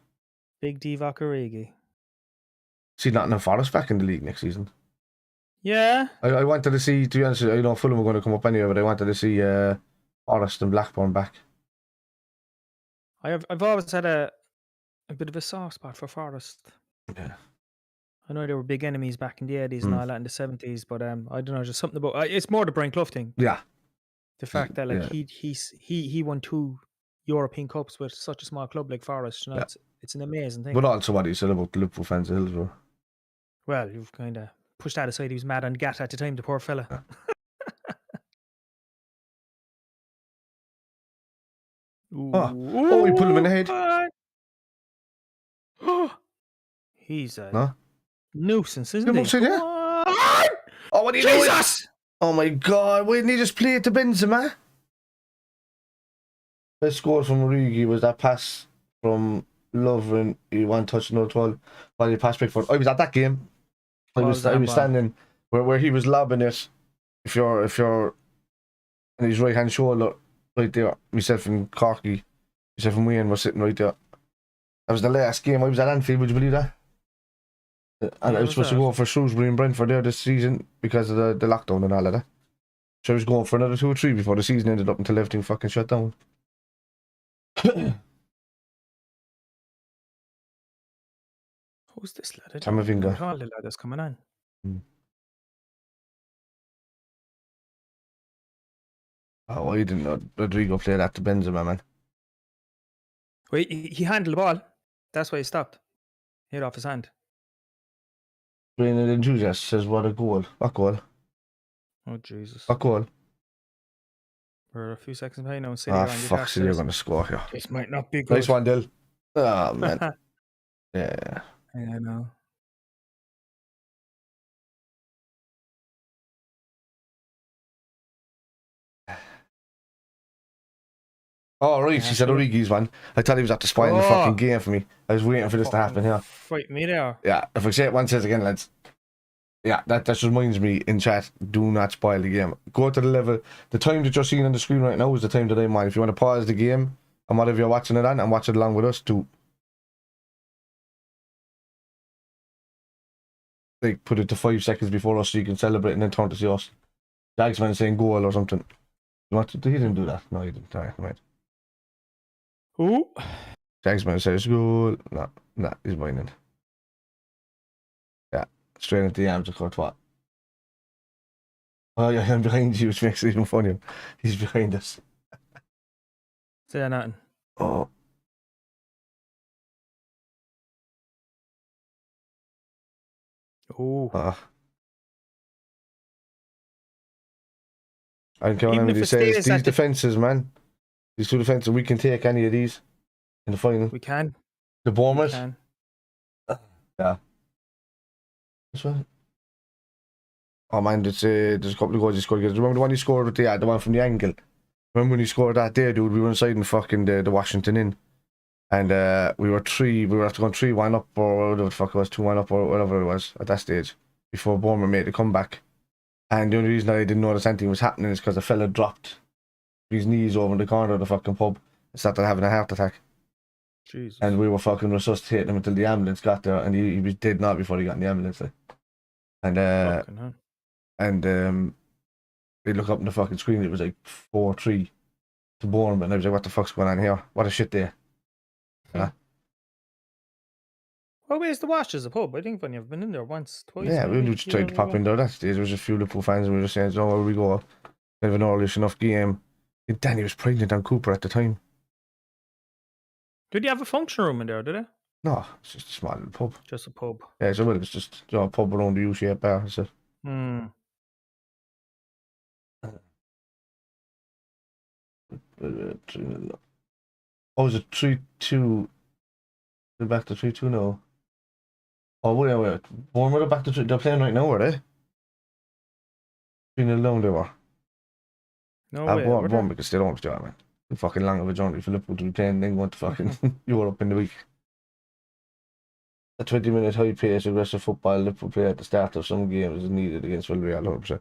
big Divock Origi. See Nottingham Forest back in the league next season. Yeah. I wanted to see, to be honest, I know Fulham were going to come up anyway, but I wanted to see Forest and Blackburn back. I've always had a bit of a soft spot for Forest. Yeah. I know they were big enemies back in the 80s and all that in the 70s, but I don't know, just something about it's more the Brian Clough thing. Yeah. The fact that like Yeah. he won 2 European Cups with such a small club like Forest, you know, Yeah. it's an amazing thing. But also what he said about the Liverpool fans of Hillsborough. Well, you've kind of pushed that aside. He was mad on Gat at the time, the poor fella. Yeah. Oh, he put him in the head. He's a No? nuisance, isn't Come he? on, say that. Oh, what are you Jesus! doing? Oh my God, why didn't he just play it to Benzema? Best score from Origi was that pass from Lovren. He one touch, no 12. While he passed Pickford. I was at that game. I was standing where he was lobbing it. If you're on his right hand shoulder, right there. Myself and Corky, myself and Wayne were sitting right there. That was the last game I was at Anfield. Would you believe that? And I was supposed to go for Shrewsbury and Brentford there this season because of the lockdown and all of that. So I was going for another 2 or 3 before the season ended up until everything fucking shut down. Who's this lad? Camavinga. All the lad that's coming on. Oh, I didn't know Rodrigo played that to Benzema, man. Wait, he handled the ball. That's why he stopped. Hit off his hand. Brandon Enthusiast says, what a goal. What goal? Oh, Jesus. What goal? We're a few seconds behind now. Ah, fuck, so you're going to score here. This might not be good. Nice one, Dill. Oh, man. Yeah. I know. Oh, right, she said Origi's one. I thought he was at the spoiling the fucking game for me. I was waiting for this to happen here. Fight me there. Yeah, if I say it once, says again, lads. Yeah, that just reminds me in chat, do not spoil the game. Go to the level. The time that you're seeing on the screen right now is the time that I'm on. If you want to pause the game and whatever you're watching it on and watch it along with us, do. Like, put it to 5 seconds before us so you can celebrate and then turn to see us. Jagsman saying goal or something. He didn't do that. No, he didn't. Alright, right. Who? Jagsman says goal. No, he's whining. Yeah, straight into the arms of Courtois. Oh yeah, I'm behind you, which makes it even funnier. He's behind us. Say nothing. Oh. Oh. I don't care what anybody says. These defences, man. These 2 defences, we can take any of these in the final. We can. The Bournemouth? We can. Yeah. This one? Oh man, there's a couple of goals he scored. Remember the one he scored with the one from the angle? Remember when he scored that there, dude? We were inside in fucking the Washington Inn. And we were after going 3-1 up or whatever the fuck it was, 2-1 up or whatever it was at that stage. Before Bournemouth made the comeback. And the only reason I didn't notice anything was happening is because the fella dropped his knees over in the corner of the fucking pub and started having a heart attack. Jesus. And we were fucking resuscitating him until the ambulance got there, and he was dead now before he got in the ambulance. Like. And they look up in the fucking screen, it was like 4-3 to Bournemouth, and I was like, what the fuck's going on here? What a shit day. Yeah. Well, where's the Wash as a pub? I think when you've been in there once, twice. Yeah, we just tried to pop in there that stage. There was a few Liverpool fans, and we were just saying, oh, where we go? Kind of an early enough game. Danny was pregnant on Cooper at the time. Did you have a function room in there, did it? No, it's just a small little pub. Just a pub. Yeah, so it was just a pub around the U-shaped bar. That's it. Oh, was it 3-2? Back to 3-2 now. Oh, wait. Bournemouth are back to... They're playing right now, are they? 3-0 down they were. No way. Bournemouth because they don't have to do it, man. Too fucking long of a journey for Liverpool to be playing, then going to fucking Europe in the week. A 20-minute high-paced, aggressive football Liverpool play at the start of some games is needed against Villarreal, 100%.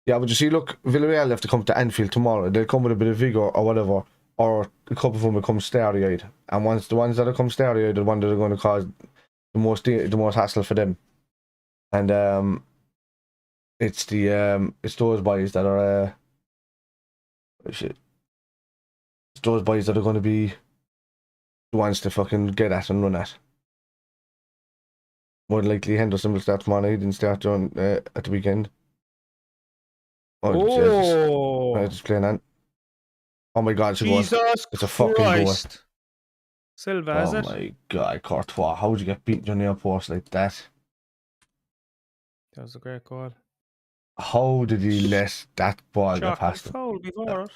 Yeah, but you see, look, Villarreal have to come to Anfield tomorrow. They'll come with a bit of vigour or whatever, or a couple of them will come starry-eyed. And once the ones that have come starry-eyed are the ones that are going to cause the most hassle for them. And it's those boys that are it's those boys that are going to be the ones to fucking get at and run at. More likely Henderson will start tomorrow. He didn't start on at the weekend. Oh, just playing on. Oh my God, Jesus it's a fucking goal. Silva, is it? Oh my God, Courtois, how would you get beaten on the post like that? That was a great goal. How did he let that ball get past him? Foul before it.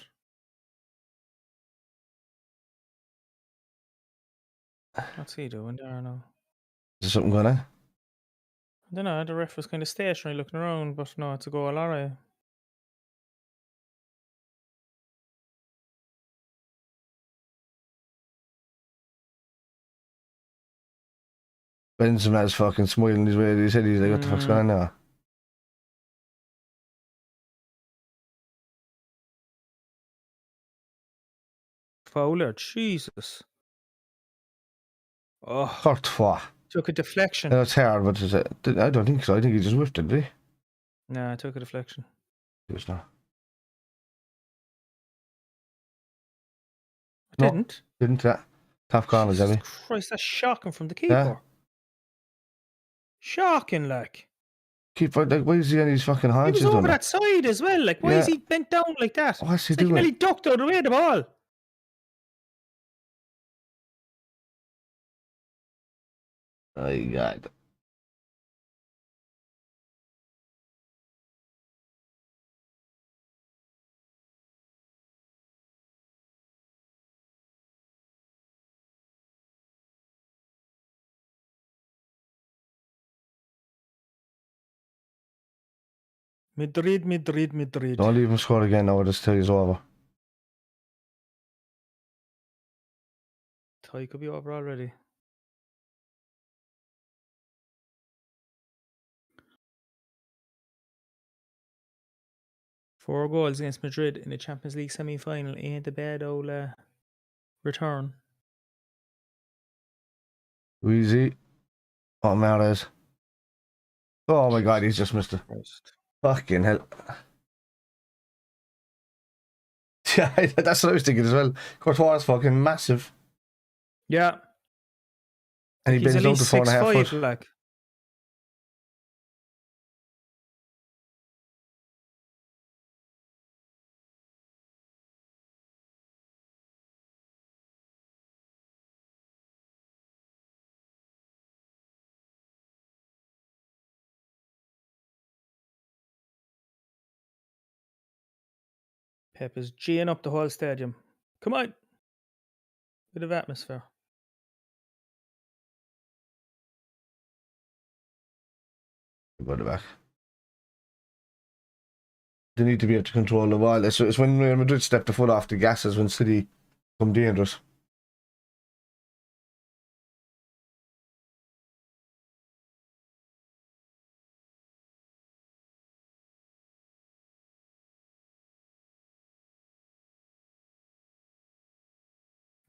What's he doing there now? Is there something going on? I don't know. The ref was kind of stationary looking around, but no, it's a goal, alright. Benzema's fucking smiling his way to his head. He's like, what the fuck's going on now? Fowler, Jesus. Oh, Courtois. took a deflection. No, it's hard, but I don't think so. I think he just whiffed it, did he? Nah, I took a deflection. He was not. I No, didn't that? Top corners, Jimmy. Christ, that's shocking from the keeper. Yeah. Shocking, like. Keeper, like, why is he on his fucking He haunches was over doing that side as well. Like, why is he bent down like that? What's he It's like he doing? nearly ducked out of the way of the ball. Oh, God. Madrid. Don't leave him score again now, this tie is over. Tie could be over already. Four goals against Madrid in the Champions League semi-final ain't a bad old return. Weezy. Oh, Mahrez. Oh my God, he's just missed it. Fucking hell. Yeah, that's what I was thinking as well. Courtois is fucking massive. Yeah. And he bends down to 4.5 foot. Like. Pep is G'ing up the whole stadium. Come on. Bit of atmosphere. Go back. They need to be able to control the ball. It's when Real Madrid step the foot off the gas is when City become dangerous.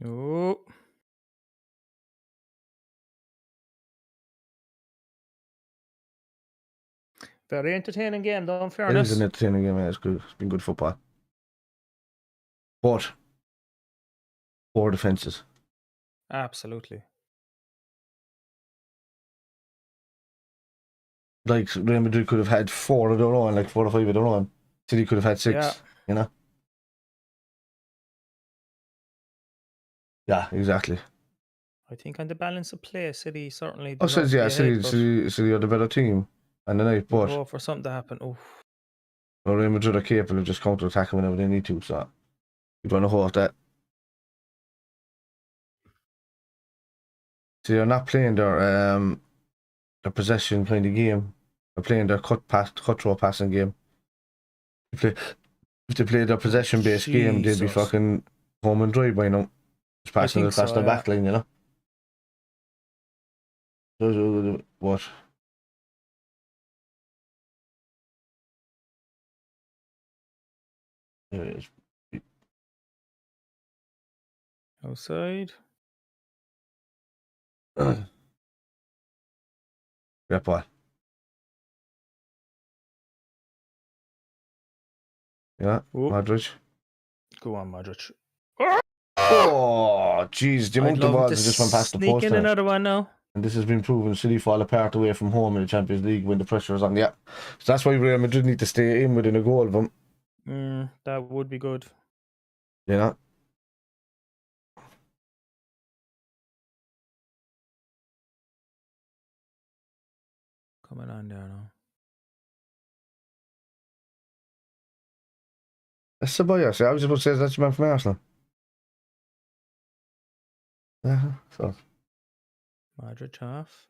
Oh. Very entertaining game, though, in fairness. It is an entertaining game, yeah. It's good. It's been good football. But 4 defences. Absolutely. Like, Real Madrid could have had 4 of their own, like 4 or 5 of their own. City could have had 6, you know? Yeah, exactly. I think on the balance of play, City certainly... Oh, says, yeah, City are the better team on the night, but... Oh, for something to happen, oh. Well, Real Madrid are capable of just counter-attacking whenever they need to, so... You don't know how that. So they're not playing their possession kind of game. They're playing their cutthroat passing game. If they played their possession-based game, they'd be Jesus. fucking home and dry by now. Just passing it think across so, the yeah. back line, you know. What? There it is. Outside. Great ball. Yeah, Oop. Madrid. Go on, Madrid. Oh, jeez, the amount of balls that just went past the sneak post in there. another one now. And this has been proven. City fall apart away from home in the Champions League when the pressure is on. Yeah, so that's why Real Madrid need to stay in within a goal of them. That would be good. You know. Coming on there now. That's Ceballos. I was supposed to say that's the man from Arsenal. So. Madrid half.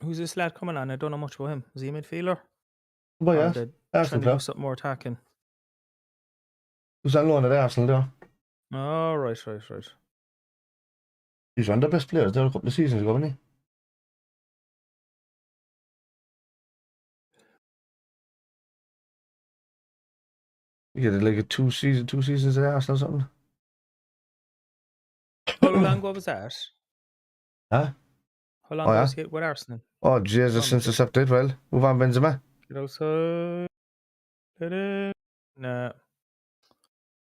Who's this lad coming on? I don't know much about him. Is he a midfielder? Ceballos. Trying Arsenal to player. do something more attacking. Who's on loan at Arsenal there? Oh, right. He's one of the best players there a couple of seasons ago, wasn't he? He had like two seasons at Arsenal or something. How long ago was that? Huh? How long ago was he with Arsenal? Oh, Jesus, since it's update, well, move on, Benzema. Get outside. Get in. Nah.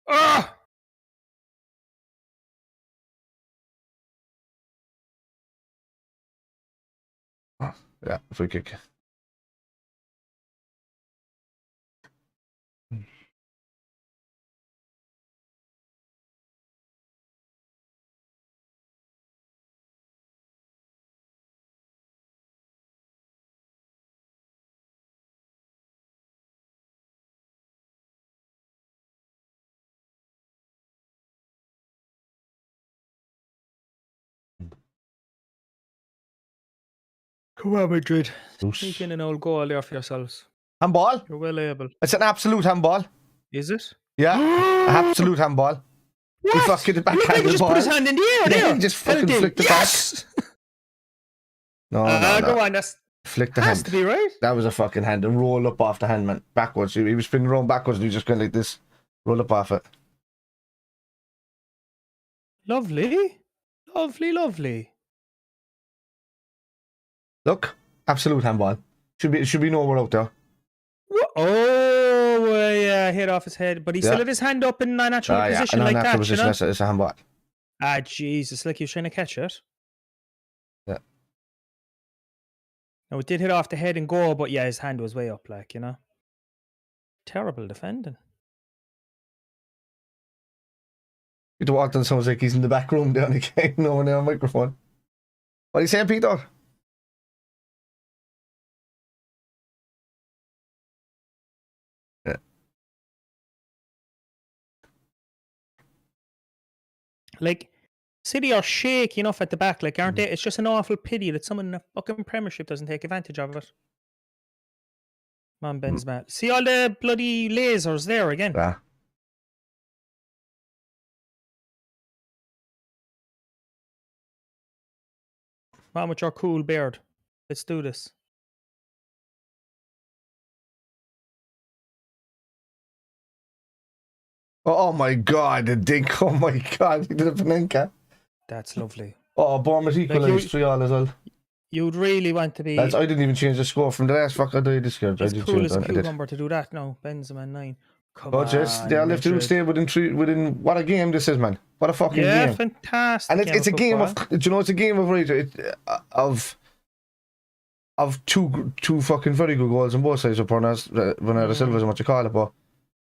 Ah! Oh, yeah, free kick. Come on, Madrid. Loose. Sneak in an old goal there for yourselves. Handball? You're well able. It's an absolute handball. Is it? Yeah, absolute handball. What? He fucking Look like backhanded he just ball. put his hand in the air there. He just fucking flicked the yes! pass. No. Go on, that's Flicked the has hand. to be right. That was a fucking hand. A roll up off the hand, man. Backwards. He was spinning around backwards and he just going like this. Roll up off it. Lovely. Lovely. Look. Absolute handball. Should be nowhere out there. Oh, yeah, hit off his head. But he still had his hand up in a natural position like that, position, you know? It's a handball. Ah, Jesus, like he was trying to catch it. Yeah. No, it did hit off the head and go, but yeah, his hand was way up, like, you know? Terrible defending. Peter Walton sounds like he's in the back room down again, no one on a microphone. What are you saying, Peter? Yeah. Like, City are shaky enough at the back, like, aren't they? It's just an awful pity that someone in the fucking Premiership doesn't take advantage of it. Man, Benzema. See all the bloody lasers there again. Yeah. Man with your cool beard. Let's do this. Oh my God, the dink. Oh my God, he did a Panenka. That's lovely. Oh, Bournemouth equalised 3-3 as well. You'd really want to be... I didn't even change the score from the last fuck I did this year. As cool as a cucumber to do that now. Benzema 9. Come on, just they all have to stay within what a game this is, man. What a fucking game. Yeah, fantastic. And it's a game of, you know, it's a game of of two fucking very good goals on both sides of Bernardo Silva is what you call it, but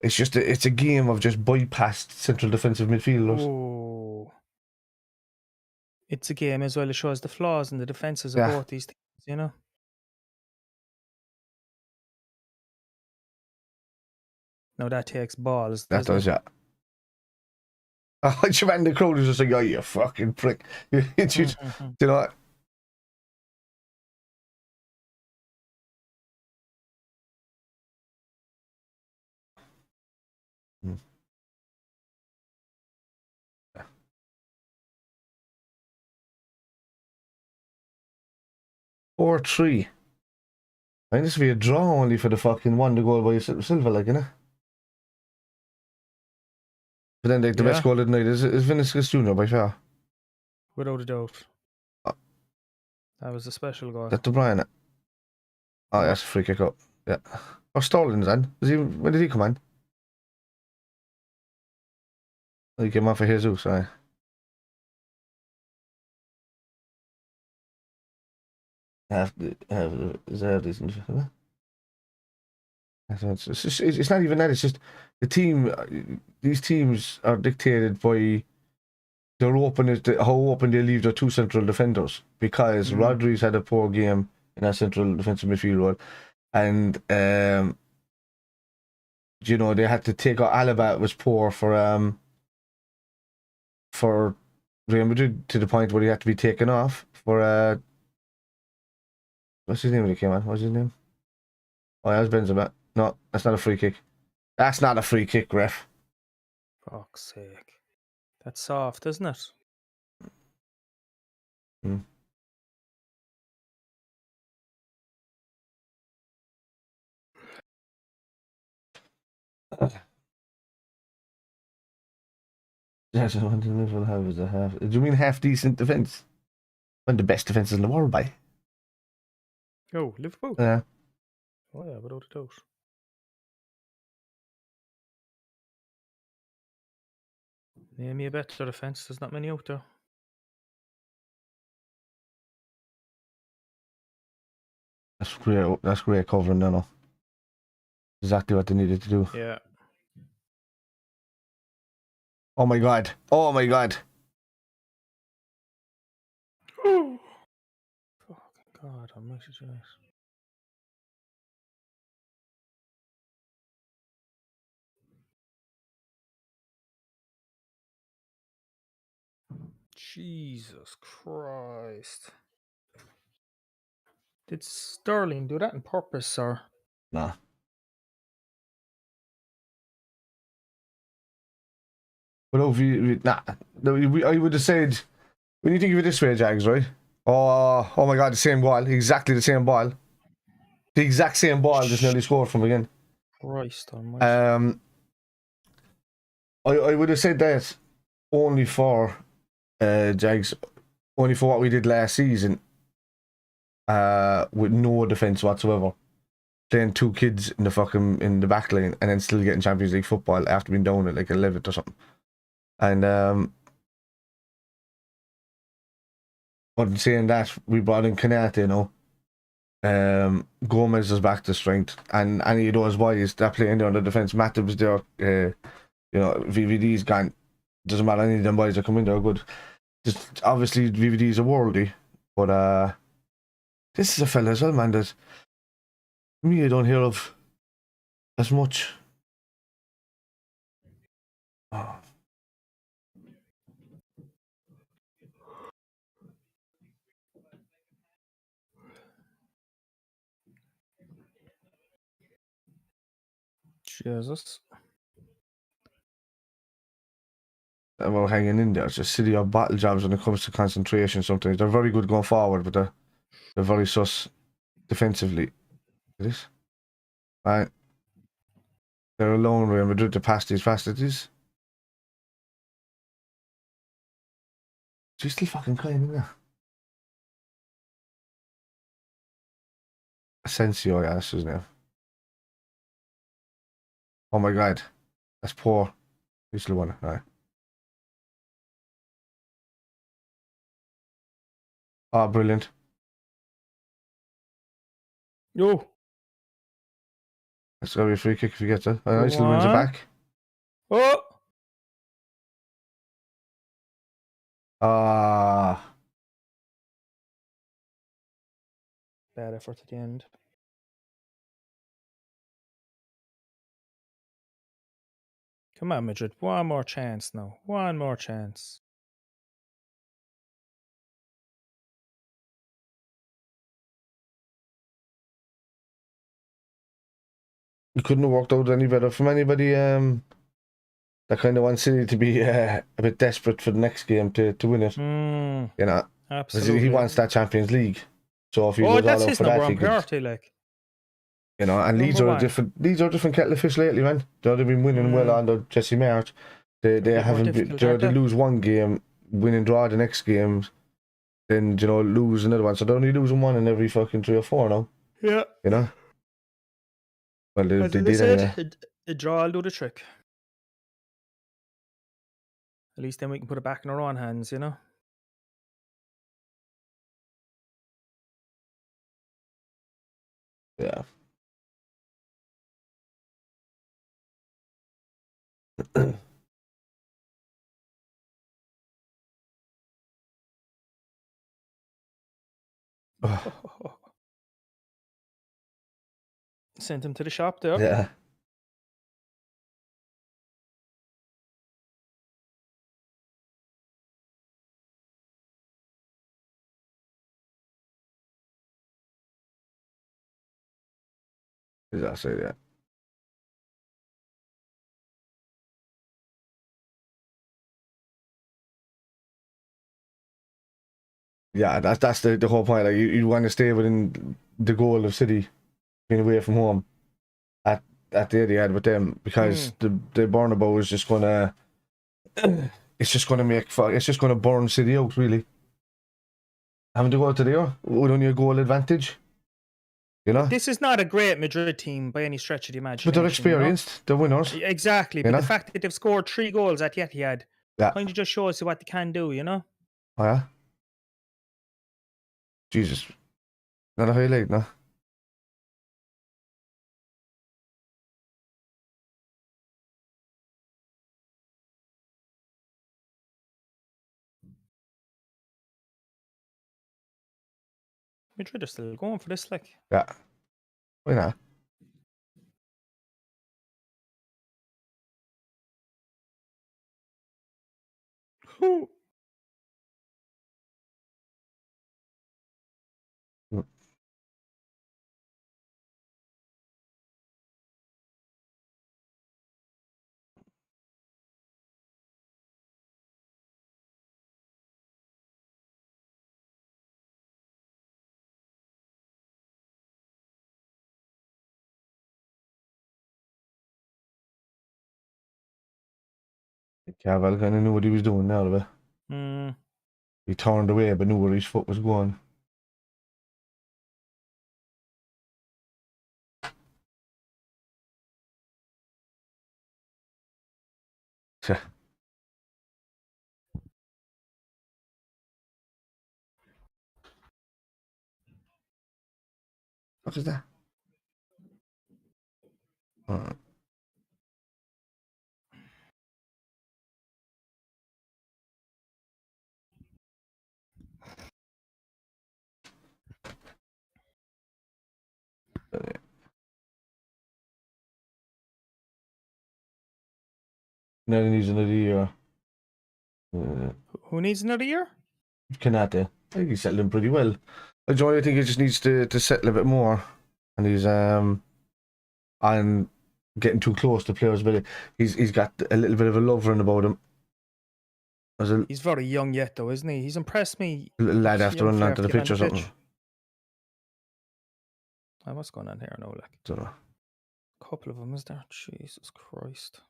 it's a game of just bypassed central defensive midfielders. Oh. It's a game as well. It shows the flaws in the defenses of both these teams, you know. Now that takes balls. That does, yeah. Man, the crowd was just like, oh, you fucking prick. You know, 4-3. I think this would be a draw only for the fucking one to goal by Silva, like, you know? But then the best goal of the night is Vinicius Jr. by far. Without a doubt. That was a special goal. That De Bruyne. Oh, that's a free kick up. Yeah. Or Sterling's then. When did he come on? He came on for Jesus, aye. Is there a reason for that? It's not even that. It's just the team. These teams are dictated by how open they leave their two central defenders. Because Rodri's had a poor game in that central defensive midfield role, and you know, they had to take out Alaba. Was poor for Real Madrid to the point where he had to be taken off for what's his name when he came on? What's his name? Oh, that was Benzema. No, that's not a free kick. That's not a free kick, ref. Fuck's sake. That's soft, isn't it? That's one to the middle. How was a half? Do you mean half decent defense? One of the best defenses in the world, by. Oh, Liverpool. Yeah. Oh yeah, without a doubt. Name me a better defence. There's not many out there. That's great. That's great covering, no. Exactly what they needed to do. Yeah. Oh my god. Oh my god. Oh. Fucking God, I'm not sure. Jesus Christ. Did Sterling do that on purpose, or? Nah. But I would have said, when you think of it this way, Jags, right? Oh my god, the same ball. Exactly the same ball. The exact same ball just nearly scored from again. Christ almighty. I would have said that only for Jags, only for what we did last season, with no defense whatsoever, playing two kids in the back line and then still getting Champions League football after being down at like 11th or something. And but in saying that, we brought in Canate, you know. Gomez is back to strength, and any of those boys that play in there on the defense, Matip's there, you know, VVD's gone. Doesn't matter, any of them boys that come in there are good. Just obviously VVD's a worldie, but this is a fella as well, man, that me I don't hear of as much. Oh. Jesus. About hanging in there. It's just city of battle jobs when it comes to concentration sometimes. They're very good going forward, but they're very sus defensively. It is. Right. They're alone, Real Madrid to pass these facilities. She's still fucking crying, isn't there? Asensio, yeah, that's his name. Oh my god. That's poor. He's still one. Right. Oh, brilliant. Yo. That's gotta be a free kick if he gets it. He still wins it back. Oh. Bad effort at the end. Come on, Madrid. One more chance now. One more chance. It couldn't have worked out any better from anybody that kind of wants City to be a bit desperate for the next game to win it. You know, Absolutely. he wants that Champions League. So if he Oh, goes that's all out his for number that, he one could. priority, like. You know, and Leeds Number are one. a different kettle of fish lately, man. They've been winning well under Jesse March. They bit more haven't been, difficult, aren't they they? lose one game, win and draw the next game, then lose another one. So they're only losing one in every fucking 3 or 4 now. Yeah. You know. Well, they As did they said, anyway. a draw will do the trick. At least then we can put it back in our own hands, you know. Yeah. Sent him to the shop there. Yeah. Exactly, yeah. Yeah, that's the whole point. Like you want to stay within the goal of City, being away from home at the Etihad with them, because the Bernabeu is just gonna it's just gonna burn City out, really. Having to go out to there with only a goal advantage, you know. This is not a great Madrid team by any stretch of the imagination. But they're experienced, they're winners. Exactly, but the fact that they've scored 3 goals at the Etihad kind of just shows you what they can do, you know. Oh yeah. Jesus, not a highlight, no. Madrid are still going for this, like. Yeah. Why not? Who? Cavill kind of knew what he was doing now, of it. He turned away, but knew where his foot was going. What is that? Now he needs another year. Who needs another year? Kanate. I think he's settling pretty well. I think he just needs to settle a bit more. And he's on getting too close to players' ability. He's got a little bit of a love run about him. He's very young yet, though, isn't he? He's impressed me. A little lad after running onto the pitch or something. What's going on here now, like? Don't know. A couple of them, is there? Jesus Christ.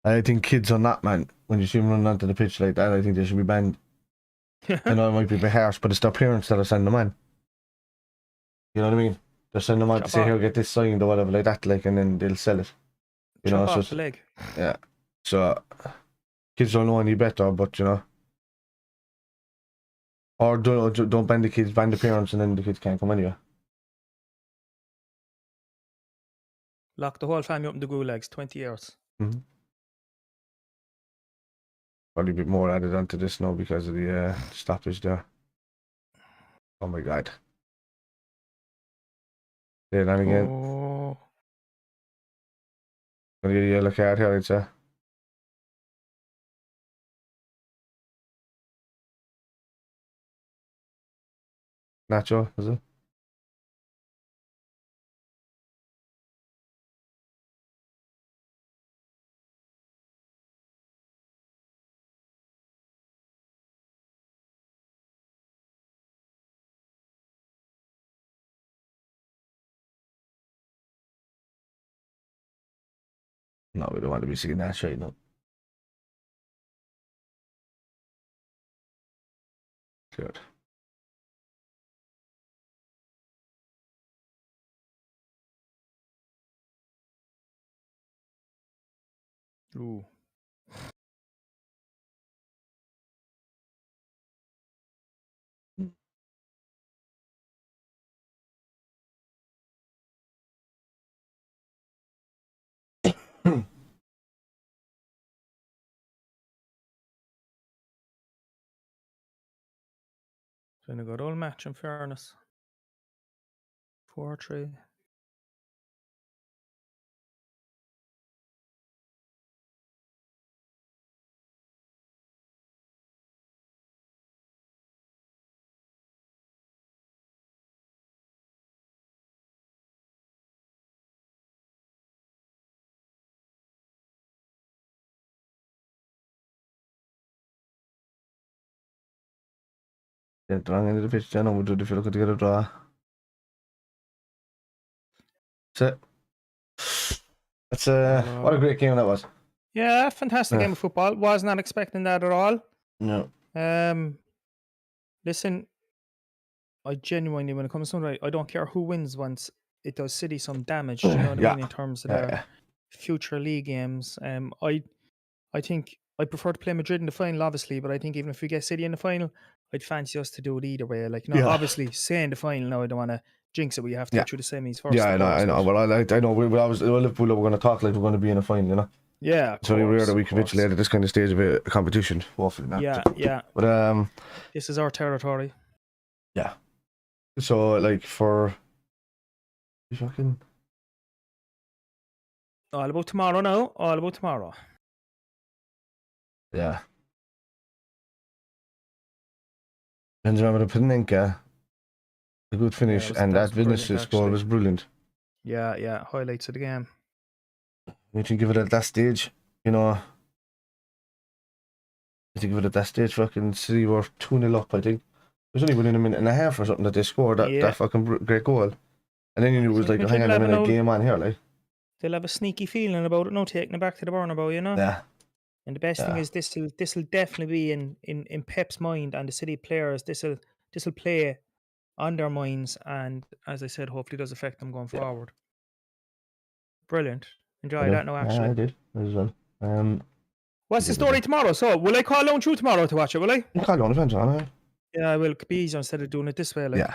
I think kids on that, man, when you see them running onto the pitch like that, I think they should be banned. I know it might be a bit harsh, but it's their parents that are sending them on. You know what I mean? They're sending them on to say, here, get this signed or whatever like that, like, and then they'll sell it. You know, off the leg. Yeah. So kids don't know any better, but you know. Or don't ban the kids, ban the parents, and then the kids can't come anywhere. Lock the whole family up in the gulags, 20 years. Probably a bit more added onto this now because of the stoppage there. Oh my god. Say that again. Oh. Gonna get a yellow card here, I'd say. Nacho, is it? No, we don't want to be seeing that shit, no. Good. Ooh. Been a good old match, in fairness. 4-3. Yeah, wrong end of the pitch, then we'll do the feel to get a draw. That's it. That's what a great game that was. Yeah, fantastic game of football. Was not expecting that at all. No. Listen, I genuinely, when it comes to right, I don't care who wins once it does City some damage. Do you know what I mean in terms of their future league games? I think I prefer to play Madrid in the final, obviously, but I think even if we get City in the final, I'd fancy us to do it either way. Like, obviously, say in the final, no, I don't want to jinx it. We have to get through the semis first. Yeah, I know. Well, I know. We Liverpool were going to talk like we're going to be in a final, you know. Yeah, it's very rare that we capitulate at this kind of stage of a competition. Hopefully not. Yeah. But this is our territory. Yeah. So like for fucking all about tomorrow now. All about tomorrow. Yeah. Benzema with a Panenka, a good finish, and that Vinicius score was brilliant. Yeah. Highlights of the game. You can give it at that stage, you know. I think give it at that stage, fucking City were 2-0 up, I think. It was only within a minute and a half or something that they scored that fucking great goal. And then you knew it was like, hang on a minute, game on here, like. They'll have a sneaky feeling about it now, taking it back to the Bernabeu, you know? Yeah. And the best thing is this will definitely be in Pep's mind and the City players. This will play on their minds, and as I said, hopefully does affect them going forward. Brilliant. Enjoy that now, actually. Yeah, I did as well. What's the story tomorrow? So, will I call on you tomorrow to watch it, will I? You call on event, aren't I? Yeah, I will. It could be easier instead of doing it this way. Like. Yeah.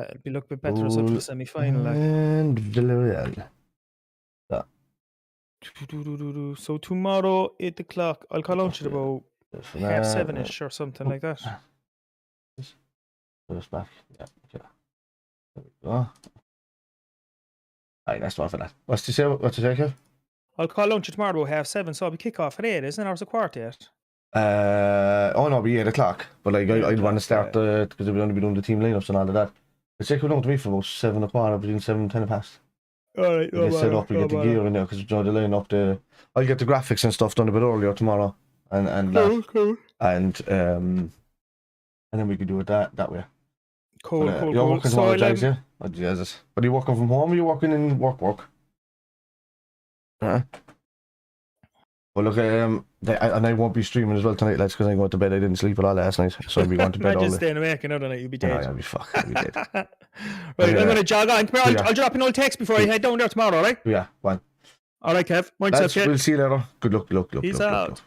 It'll be a bit better result for the semi-final. Like. And VILLAREAL. So tomorrow, 8 o'clock, I'll call out at about 7:30ish or something like that. Put us back. Yeah, okay. There we go. Alright, that's one for that. What's to say, Kev? I'll call lunch tomorrow about 7:30, so I'll be kick off at 8, isn't it? Or is it 8:15? Oh no, it'll be 8 o'clock. But like, I'd want to start because we'll only be doing the team lineups and all of that. It's like we're going to be for about 7 o'clock, between 7 and 10 past. Alright, we get set up, we get the gear in there, because you know, the lineup, I'll get the graphics and stuff done a bit earlier tomorrow. And cool. And then we could do it that way. Cool. You're working tomorrow, Jags, yeah? Oh, Jesus. But are you working from home or are you working in work? Well, look, and I won't be streaming as well tonight, lads, because I'm going to bed. I didn't sleep at all last night, so I'll be going to bed all Imagine day. staying awake another night, you'll be dead. No, I'll be fucked. I'll be dead. Right, I'm going to jog on. Come here, I'll drop an old text before I head down there tomorrow, all right? Yeah, fine. All right, Kev. Mind yourself, We'll see you later. Good luck. Peace out.